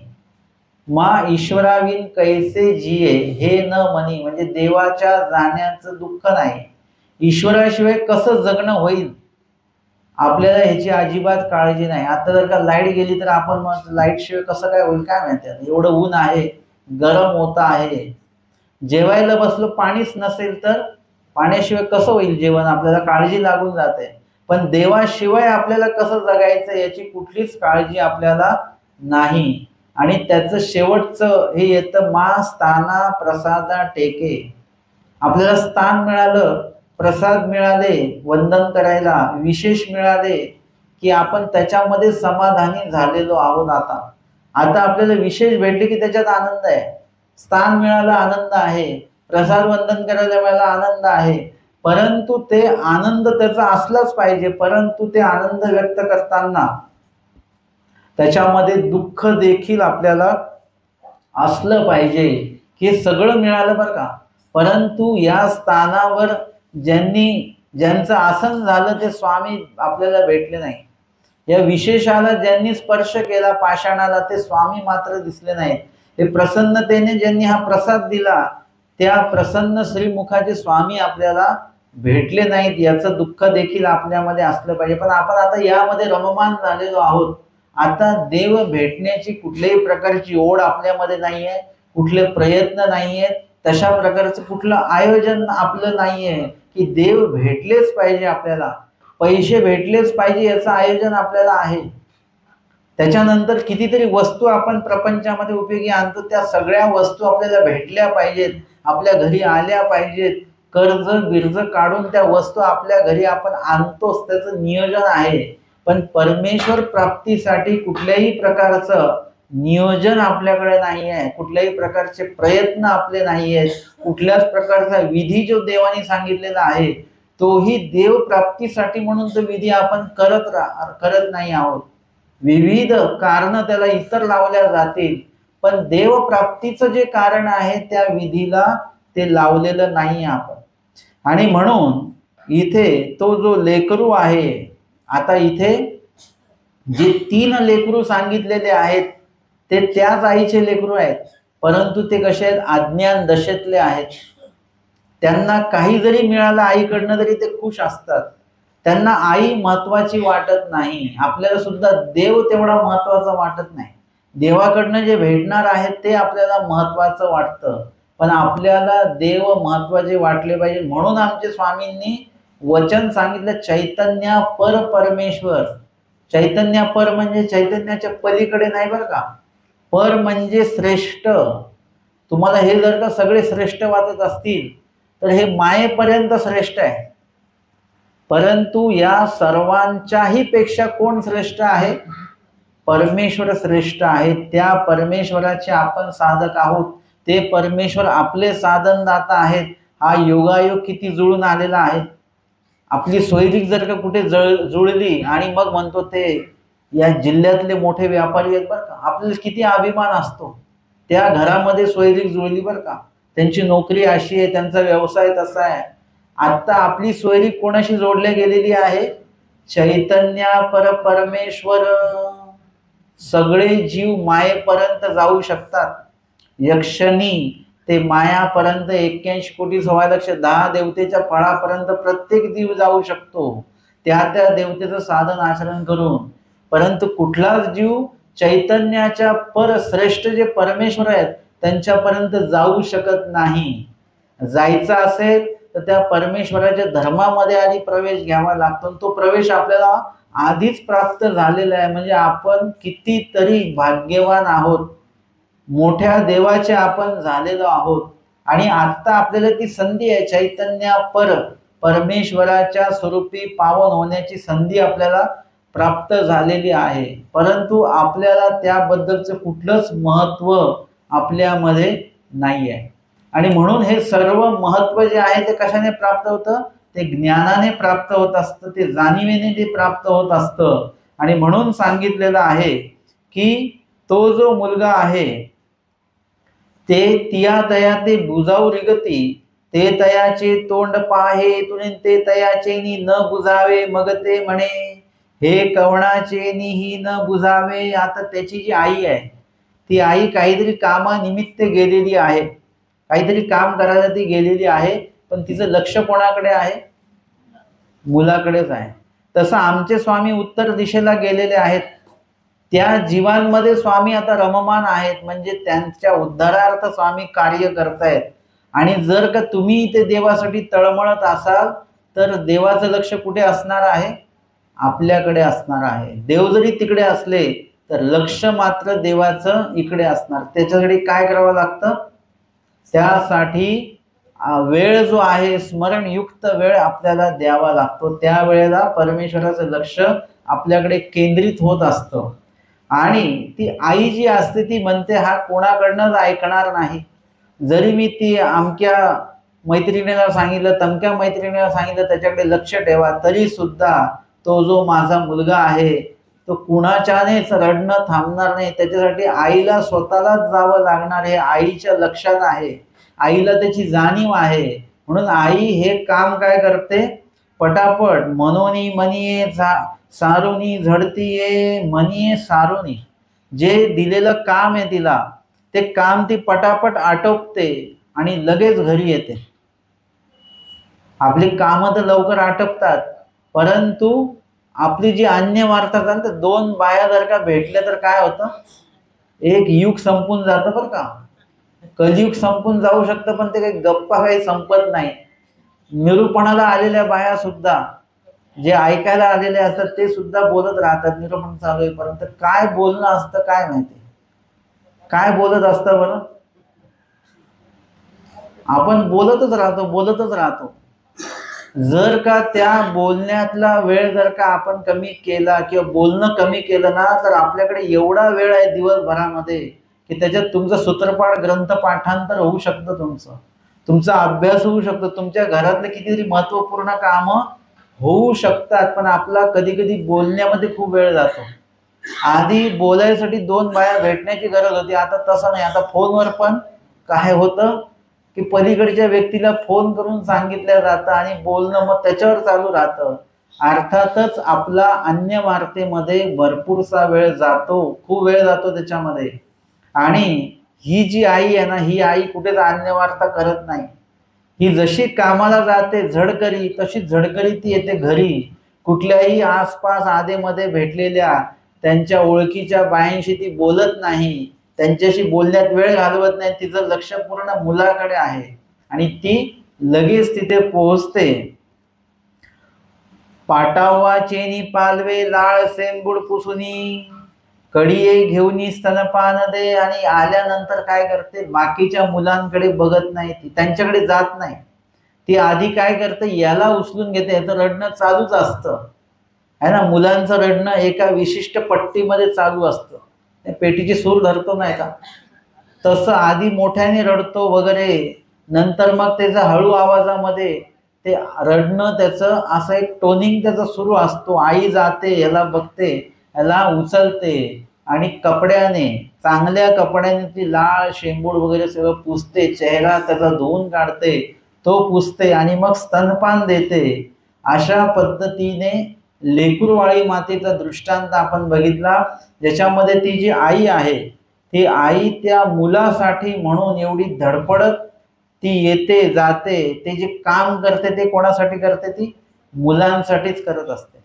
मा ईश्वराविन कैसे जिये हे न म्हणी, म्हणजे देवाच्या जाण्याचं दुःख नाही, ईश्वराशिवाय कसं जगणं होईल आपल्याला ह्याची अजिबात काळजी नाही. आता जर का लाईट गेली तर आपण मग लाईट शिवाय कसं काय होईल काय माहिती, एवढं ऊन आहे, गरम होत आहे. जेवायला बसलो पाणीच नसेल तर पाण्याशिवाय कसं होईल जेवण, आपल्याला काळजी लागून जाते. पण देवाशिवाय आपल्याला कसं जगायचं याची कुठलीच काळजी आपल्याला नाही. आणि त्याचं शेवटचं हे येतं, मा स्थाना प्रसादा टेके. आपल्याला स्थान मिळालं, प्रसाद मिळाले वंदन करायला, विशेष मिळाले की आपण त्याच्यामध्ये समाधानी झालेलो आहोत. आता आपल्याला विशेष भेटले की त्याच्यात आनंद आहे. स्थान मिळालं आनंद आहे, प्रसाद वंदन करायला मिळाला आनंद आहे, परंतु ते आनंद त्याचा असलाच पाहिजे. परंतु ते आनंद व्यक्त करताना त्याच्यामध्ये दुःख देखील आपल्याला असलं पाहिजे. हे सगळं मिळालं बरं का, परंतु या स्थानावर ज्यांचं आसन झालं ते स्वामी आपल्याला भेटले नाही. या विशेषाला ज्यांनी स्पर्श केला पाषाणाला ते स्वामी मात्र दिसले नाहीत. हे प्रसन्नतेने ज्यांनी हा प्रसाद दिला त्या प्रसन्न श्रीमुखाचे स्वामी आपल्याला भेटले नाहीत. याचं दुःख देखील आपल्यामध्ये असलं पाहिजे. पण आपण आता यामध्ये रममान झालेलो आहोत. आता देव भेटण्याची कुठल्याही प्रकारची ओढ आपल्यामध्ये नाहीये, कुठले प्रयत्न नाहीयेत, तशा प्रकारचं कुठलं आयोजन आपलं नाहीये की देव भेटलेच पाहिजे, आपल्याला पैसे भेटलेच पाहिजे याचं आयोजन आपल्याला आहे. त्याच्यानंतर कितीतरी वस्तू आपण प्रपंचामध्ये उपयोगी आणतो, त्या सगळ्या वस्तू आपल्याला भेटल्या पाहिजेत, आपल्या घरी आल्या पाहिजेत. कर्ज बिर्ज काढून त्या वस्तू आपल्या घरी आपण आणतोच, त्याचं नियोजन आहे. पण परमेश्वर प्राप्तीसाठी कुठल्याही प्रकारचं नियोजन आपल्याकडे नाही आहे, कुठल्याही प्रकारचे प्रयत्न आपले नाही आहेत, कुठल्याच प्रकारचा विधी जो देवाने सांगितलेला आहे तोही देव प्राप्तीसाठी म्हणून तो विधी आपण करत नाही आहोत. विविध कारण त्याला इतर लावल्या जातील, पण देव प्राप्तीचं जे कारण आहे त्या विधीला ते लावलेलं नाही आपण. आणि म्हणून इथे तो जो लेकरू आहे, आता इथे जे 3 लेकरू सांगितलेले आहेत ते त्याच आईचे लेकरू आहेत, परंतु ते कसे आहेत, अज्ञान दशेतले आहेत. त्यांना काही जरी मिळालं आईकडनं तरी ते खुश असतात. त्यांना आई महत्वाची वाटत नाही. आपल्याला सुद्धा देव तेवढा महत्वाचा वाटत नाही. देवाकडनं जे भेटणार आहे ते आपल्याला महत्वाचं वाटतं, पण आपल्याला देव महत्वाचे वाटले पाहिजे. म्हणून आमचे स्वामींनी वचन सांगितलं, चैतन्य पर परमेश्वर. चैतन्य पर म्हणजे चैतन्याच्या पलीकडे नाही बरं का, पर म्हणजे श्रेष्ठ. तुम्हाला हे जर का सगळे श्रेष्ठ वाटत असतील तर हे मायेपर्यंत श्रेष्ठ आहे. परंतु या सर्वांच्याही पेक्षा कोण श्रेष्ठ आहे, परमेश्वर श्रेष्ठ आहे. त्या परमेश्वराचे आपण साधक आहोत, ते परमेश्वर आपले साधनदाता आहेत. हा योगायोग किती जुळून आलेला आहे. आपली सोयरीक जर का कुठे जुळली आणि मग म्हणतो ते या जिल्ह्यातले मोठे व्यापारी आहेत बरं का, आपल्याला किती अभिमान असतो. त्या घरामध्ये सोयरीक जुळली बरं का, त्यांची नोकरी अशी आहे, त्यांचा व्यवसाय तसा आहे. आता आपली सोयरीक कोणाशी जोडल्या गेलेली आहे, चैतन्य पर परमेश्वर. सगळे जीव मायेपर्यंत जाऊ शकतात. यक्षणी ते मायापर्यंत 81 कोटी 1.25 देवतेच्या फळापर्यंत प्रत्येक जीव जाऊ शकतो, त्या त्या देवतेचं साधन आचरण करून. परंतु कुठलाच जीव चैतन्याच्या पर श्रेष्ठ जे परमेश्वर आहेत त्यांच्यापर्यंत जाऊ शकत नाही. जायचं असेल तर त्या परमेश्वराच्या धर्मामध्ये आधी प्रवेश घ्यावा लागतो. तो प्रवेश आपल्याला आधीच प्राप्त झालेला आहे. म्हणजे आपण कितीतरी भाग्यवान आहोत, मोठ्या देवाचे आपण झालेलो आहोत. आणि आता आपल्याला ती संधी आहे, चैतन्य पर परमेश्वराच्या स्वरूपी पावन होण्याची संधी आपल्याला प्राप्त झालेली आहे. परंतु आपल्याला त्याबद्दलचं कुठलंच महत्व आपल्यामध्ये नाही आहे. आणि म्हणून हे सर्व महत्व जे आहे ते कशाने प्राप्त होतं, ते ज्ञानाने प्राप्त होत असतं, ते जाणीवेने ते प्राप्त होत असतं. आणि म्हणून सांगितलेलं आहे की तो जो मुलगा आहे ते तिया तया ते बुजाऊ रिगती, ते तयाचे तोंड पाहे तुने ते तयाचे न बुजावे, मग ते म्हणे हे कवणाचे ही न बुजावे. आता त्याची जी आई आहे ती आई काहीतरी कामानिमित्त गेलेली आहे, काहीतरी काम करायला ती गेलेली आहे, पण तिचं लक्ष कोणाकडे आहे, मुलाकडेच आहे. तसं आमचे स्वामी उत्तर दिशेला गेलेले आहेत. त्या जीवांमध्ये स्वामी आता रममान आहेत, म्हणजे त्यांच्या उद्धारार्थ स्वामी कार्य करतायत. आणि जर का तुम्ही इथे देवासाठी तळमळत असाल तर देवाचं लक्ष कुठे असणार आहे, आपल्याकडे असणार आहे. देव जरी तिकडे असले तर लक्ष मात्र देवाचं इकडे असणार. त्याच्यासाठी काय करावं लागतं, त्यासाठी वेळ जो आहे स्मरणयुक्त वेळ आपल्याला द्यावा लागतो. त्या वेळेला परमेश्वराचं लक्ष आपल्याकडे केंद्रित होत असतं. आणि ती आई जी असते ती म्हणते हा कोणाकडनंच ऐकणार नाही, जरी मी ती अमक्या मैत्रिणीला सांगितलं, तमक्या मैत्रिणीला सांगितलं त्याच्याकडे लक्ष ठेवा, तरी सुद्धा तो जो माझा मुलगा आहे तो कुणाच्यानेच रडणं थांबणार नाही. त्याच्यासाठी आईला स्वतःलाच जावं लागणार, हे आईच्या लक्षात आहे, आईला त्याची जाणीव आहे. म्हणून आई हे काम काय करते, पटापट मनोनी मनिये सारुनी झडतीये मनिये सारुनी, जे दिलेलं काम आहे तिला ते काम ती पटापट आटोपते आणि लगेच घरी येते. आपली कामं तर लवकर आटपतात, परंतु आपली जी अन्य वार्ता तर दोन बाया जर का भेटल्या तर काय होतं, एक युग संपून जातं बरं का. कलियुग संपून जाऊ शकतं पण ते काही गप्पा काही संपत नाही. निरूपणाला आलेल्या बाया सुद्धा, जे ऐकायला आलेले असतात ते सुद्धा बोलत राहतात निरूपण चालू होईपर्यंत. काय बोलणं असतं काय माहिती, काय बोलत असतं बरं. आपण बोलतच राहतो. जर का त्या बोलण्यातला वेळ जर का आपण कमी केला किंवा बोलणं कमी केलं ना, तर आपल्याकडे एवढा वेळ आहे दिवसभरामध्ये की त्याच्यात तुमचं सूत्रपाठ ग्रंथ पाठांतर होऊ शकतं, तुमचा अभ्यास होऊ शकतो, तुमच्या घरातले कितीतरी महत्वपूर्ण कामं होऊ शकतात. पण आपला कधी कधी बोलण्यामध्ये खूप वेळ जातो. आधी बोलायसाठी दोन बाया भेटण्याची गरज होती, आता तसं नाही. आता फोनवर पण काय होतं की पलीकडच्या व्यक्तीला फोन करून सांगितलं जातं आणि बोलणं मग त्याच्यावर चालू राहतं. अर्थातच आपला अन्य वार्तेमध्ये भरपूरसा वेळ जातो, खूप वेळ जातो त्याच्यामध्ये. आणि ही जी आई आहे ना, ही आई कुठेच अन्य वार्ता करत नाही. ही जशी कामाला जाते झडकरी, तशी झडकरी ती येते घरी. कुठल्याही आसपास आधेमध्ये भेटलेल्या त्यांच्या ओळखीच्या बायांशी ती बोलत नाही, त्यांच्याशी बोलण्यात वेळ घालवत नाही. तिचं लक्ष पूर्ण मुलाकडे आहे आणि ती लगेच तिथे पोहोचते. पाटावा चेनी पालवे लाळ सेंबूड पुसुनी, कडिये घेऊनी स्तनपान दे. आणि आल्यानंतर काय करते, बाकीच्या मुलांकडे बघत नाही, ती त्यांच्याकडे जात नाही. ती आधी काय करते, याला उचलून घेते. याचं रडणं चालूच असतं है ना. मुलांचं रडणं एका विशिष्ट पट्टीमध्ये चालू असतं, पेटीची सूर धरतो नाही का, तसं आधी मोठ्याने रडतो वगैरे, नंतर मग त्याचा हळू आवाजामध्ये ते रडणं, त्याचं असं एक टोनिंग त्याचा सुरू असतो. आई जाते, याला बघते, याला उचलते आणि कपड्याने, चांगल्या कपड्याने ती लाळ शेंबूड वगैरे सगळं पुसते, चेहरा त्याचा धुवून काढते, तो पुसते आणि मग स्तनपान देते. अशा पद्धतीने लेकरूवाळी मातेचा दृष्टांत आपण बघितला, ज्याच्यामध्ये ती जी आई आहे ती आई त्या मुलासाठी म्हणून एवढी धडपडत ती येते जाते. ते जे काम करते ते कोणासाठी करते, ती मुलांसाठीच करत असते.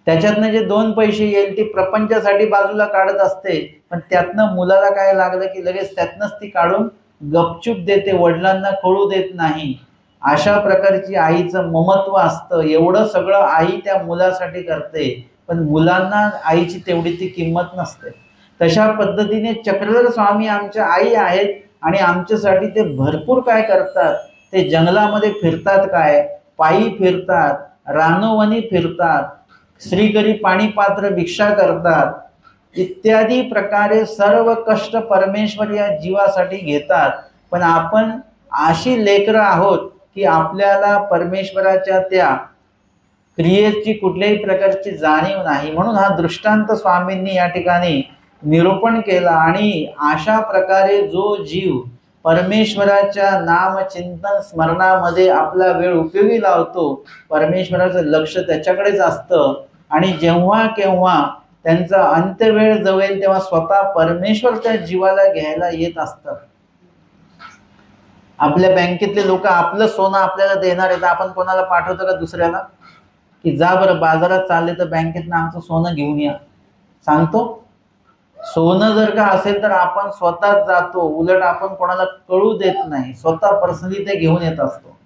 त्याच्यातनं जे दोन पैसे येईल ती प्रपंचासाठी बाजूला काढत असते, पण त्यातनं मुलाला काय लागलं की लगेच त्यातनंच ती काढून गपचूप देते, वडिलांना कळू देत नाही. अशा प्रकारची आईचं ममत्व असतं. एवढं सगळं आई त्या मुलासाठी करते, पण मुलांना आईची तेवढी ती किंमत नसते. तशा पद्धतीने चक्रधर स्वामी आमच्या आई आहेत आणि आमच्यासाठी ते भरपूर काय करतात. ते जंगलामध्ये फिरतात, काय पायी फिरतात, रानोवनी फिरतात, श्रीकरी पाणी पात्र भिक्षा करतात, इत्यादी प्रकारे सर्व कष्ट परमेश्वर या जीवासाठी घेतात. पण आपण अशी लेकरं आहोत की आपल्याला परमेश्वराच्या त्या क्रियेची कुठल्याही प्रकारची जाणीव नाही. म्हणून हा दृष्टांत स्वामींनी या ठिकाणी निरूपण केला. आणि अशा प्रकारे जो जीव परमेश्वराच्या नामचिंतन स्मरणामध्ये आपला वेळ उपयोगी लावतो, परमेश्वराचं लक्ष त्याच्याकडेच असतं. आणि जेव्हा केव्हा त्यांचा अंत्यवेळ जवळ तेव्हा स्वतः परमेश्वर त्या जीवाला घ्यायला येत असतात. आपल्या बँकेतले लोक आपलं सोनं आपल्याला देणार आहेत, आपण कोणाला पाठवतो का दुसऱ्याला की जा बरं बाजारात चालले तर बँकेतनं आमचं सोनं घेऊन या, सांगतो? सोनं जर का असेल तर आपण स्वतःच जातो, उलट आपण कोणाला कळू देत नाही, स्वतः पर्सनली ते घेऊन येत असतो.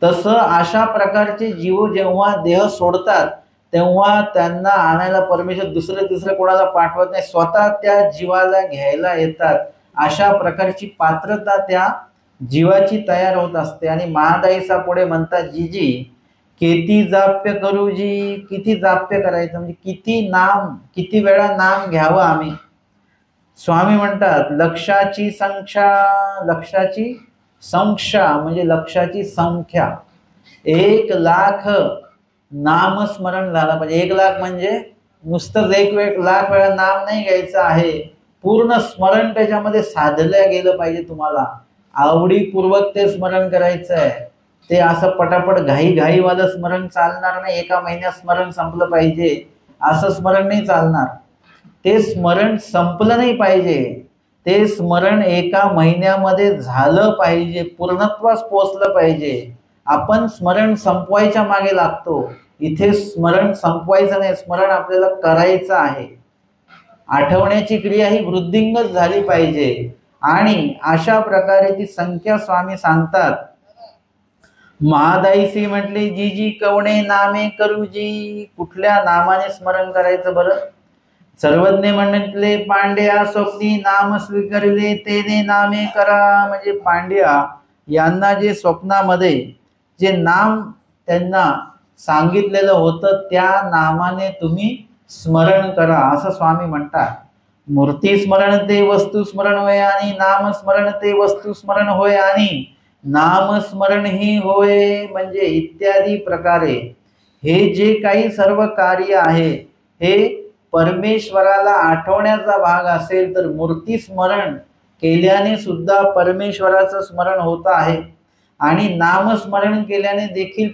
तसं अशा प्रकारचे जीव जेव्हा देह सोडतात तेव्हा त्यांना आणायला परमेश्वर दुसरं कोणाला पाठवत नाही, स्वतः त्या जीवाला घ्यायला येतात. अशा प्रकारची पात्रता त्या जीवाची तयार होत असते. आणि महादाईसा पुढे म्हणतात, जीजी किती जाप्य करू जी, किती जाप्य करायचं म्हणजे किती वेळा नाम घ्यावं आम्ही. स्वामी म्हणतात लक्षाची संख्या, लक्षाची संख्या म्हणजे लक्षाची संख्या, 1,00,000 नामस्मरण झाला पाहिजे. 1,00,000 म्हणजे नुसतंच एक लाख वेळा नाम नाही घ्यायचं आहे, पूर्ण स्मरण त्याच्यामध्ये साधलं गेलं पाहिजे. तुम्हाला आवडीपूर्वक ते स्मरण करायचं आहे. ते असं पटापट घाईवालं स्मरण चालणार नाही. एका महिन्यात स्मरण संपलं पाहिजे असं स्मरण नाही चालणार. ते स्मरण संपलं नाही पाहिजे, ते स्मरण एका महिन्यामध्ये झालं पाहिजे, पूर्णत्वास पोचलं पाहिजे. आपण स्मरण संपवायच्या मागे लागतो. इथे स्मरण संपवायचं नाही, स्मरण आपल्याला करायचं आहे. आठवण्याची क्रिया ही वृद्धिंगत झाली पाहिजे. आणि अशा प्रकारे ती संख्या स्वामी सांगतात. महादाईसी म्हटले, जी जी कवणे नामे करूजी. कुठल्या नामाने स्मरण करायचं बरं? सर्वज्ञ म्हटले, पांड्या स्वप्नी नाम स्वीकारले तेने नामे करा. म्हणजे पांड्या यांना जे स्वप्नामध्ये जे नाम त्यांना सांगितलेलं होतं त्या नामाने तुम्ही स्मरण करा असं स्वामी म्हणतात. मूर्ती स्मरण ते वस्तू स्मरण होय आणि नाम स्मरण ते वस्तू स्मरण होय आणि नामस्मरण ही होय. म्हणजे इत्यादी प्रकारे हे जे काही सर्व कार्य आहे हे परमेश्वराला आठवण्याचा भाग असेल तर मूर्ती स्मरण केल्याने सुद्धा परमेश्वराचं स्मरण होत आहे आणि नामस्मरण केल्याने देखील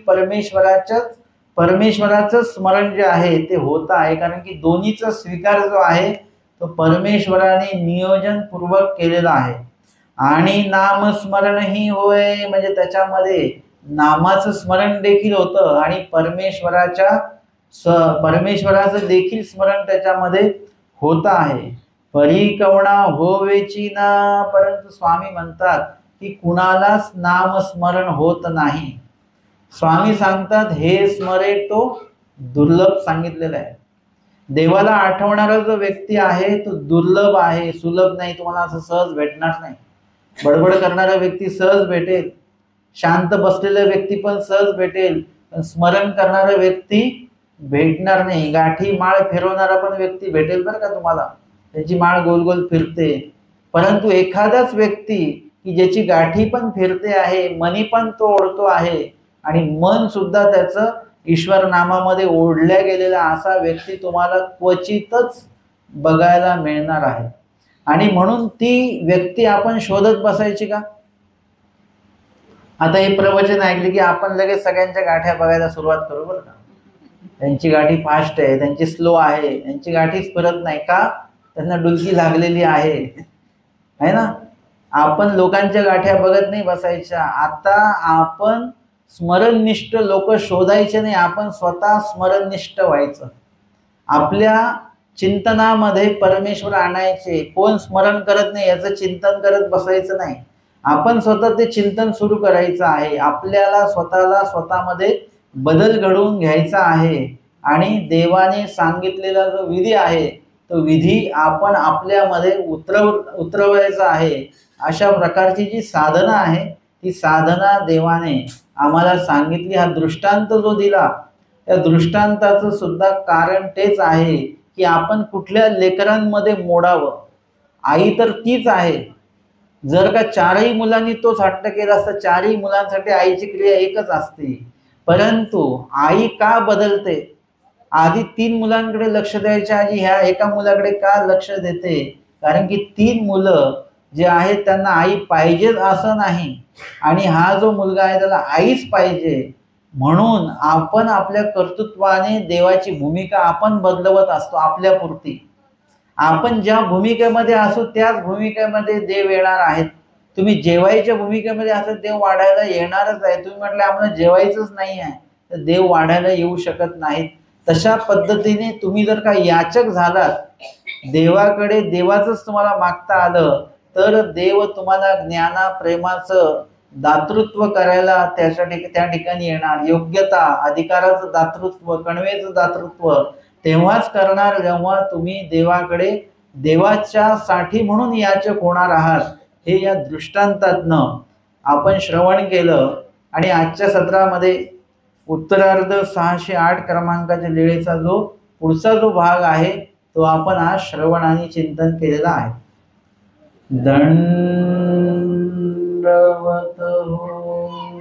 परमेश्वराचं स्मरण जे आहे ते होत आहे. कारण की दोन्हीचा स्वीकार जो आहे तो परमेश्वराने नियोजन पूर्वक केलेला आहे. आणि नामस्मरण ही होय म्हणजे त्याच्यामध्ये नामाचं स्मरण देखील होतं आणि परमेश्वराचं देखील स्मरण त्याच्यामध्ये होत आहे. परिकवणा होवेची ना. परंतु स्वामी म्हणतात की कुणालाच नामस्मरण होत नाही. स्वामी सांगतात हे स्मरे तो दुर्लभ सांगितलेला आहे. देवाला आठवणारा जो व्यक्ती आहे तो दुर्लभ आहे, सुलभ नाही. तुम्हाला असं सहज भेटणार नाही. बडबड करणारा व्यक्ती सहज भेटेल, शांत बसलेला व्यक्ती पण सहज भेटेल, पण स्मरण करणारा व्यक्ती भेटणार नाही. गाठी माळ फिरवणारा पण व्यक्ती भेटेल बरं का तुम्हाला, त्याची माळ गोल गोल फिरते. परंतु एखादाच व्यक्ती की ज्याची गाठी पण फिरते आहे, मनी पण तो ओढतो आहे आणि मन सुद्धा त्याचं ईश्वर नामामध्ये ओढल्या गेलेला असा व्यक्ती तुम्हाला क्वचितच बघायला मिळणार आहे. आणि म्हणून ती व्यक्ती आपण शोधत बसायची का? आता हे प्रवचन ऐकले की आपण लगेच सगळ्यांच्या गाठ्या बघायला सुरुवात करू बरं का. त्यांची गाठी फास्ट आहे, त्यांची स्लो आहे, त्यांची गाठीच फिरत नाही का? त्यांना डुलकी लागलेली आहे ना. आपण लोकांच्या गाठ्या बघत नाही बसायच्या. आता आपण स्मरणनिष्ठ लोक शोधायचे नाही, आपण स्वतः स्मरणनिष्ठ व्हायचं. आपल्या चिंतनामध्ये परमेश्वर आणायचे. कोण स्मरण करत नाही याचं चिंतन करत बसायचं नाही, आपण स्वतः ते चिंतन सुरू करायचं आहे. आपल्याला स्वतःमध्ये बदल घडवून घ्यायचा आहे आणि देवाने सांगितलेला जो विधी आहे तो विधी आपण आपल्यामध्ये उतरवायचा आहे. अशा प्रकारची जी साधना आहे ती साधना देवाने आम्हाला सांगितली. हा दृष्टांत जो दिला त्या दृष्टांताचं सुद्धा कारण तेच आहे की आपण कुठल्या लेकरांमध्ये मोडावं. आई तर तीच आहे. जर का चारही मुलांनी तोच हट्ट केला असता, चारही मुलांसाठी आईची क्रिया एकच असते. परंतु आई का बदलते? आधी 3 मुलांकडे लक्ष द्यायच्या आधी ह्या एका मुलाकडे का लक्ष देते? कारण की 3 मुलं जे आहेत त्यांना आई पाहिजेच असं नाही आणि हा जो मुलगा आहे त्याला आईच पाहिजे. म्हणून आपण आपल्या कर्तृत्वाने देवाची भूमिका आपण बदलवत असतो आपल्यापुरती. आपण ज्या भूमिकेमध्ये असू त्याच भूमिकेमध्ये देव येणार आहेत. तुम्ही जेवायच्या भूमिकेमध्ये असं देव वाढायला येणारच आहे. तुम्ही म्हटलं आम्हाला जेवायचंच नाही आहे तर देव वाढायला येऊ शकत नाहीत. तशा पद्धतीने तुम्ही जर का याचक झालात देवाकडे, देवाचंच तुम्हाला मागता आलं तर देव तुम्हाला ज्ञाना प्रेमाचं दातृत्व करायला त्या ठिकाणी येणार. योग्यता अधिकाराचं दातृत्व, कणवेचं दातृत्व तेव्हाच करणार जेव्हा तुम्ही देवाकडे देवाच्या साठी म्हणून याचक होणार आहात. हे या दृष्टांतातनं आपण श्रवण केलं. आणि आजच्या सत्रामध्ये उत्तरार्ध 608 क्रमांकाच्या लीळेचा जो पुढचा जो भाग आहे तो आपण आज श्रवण आणि चिंतन केलेला आहे. दंड दंडवत हो.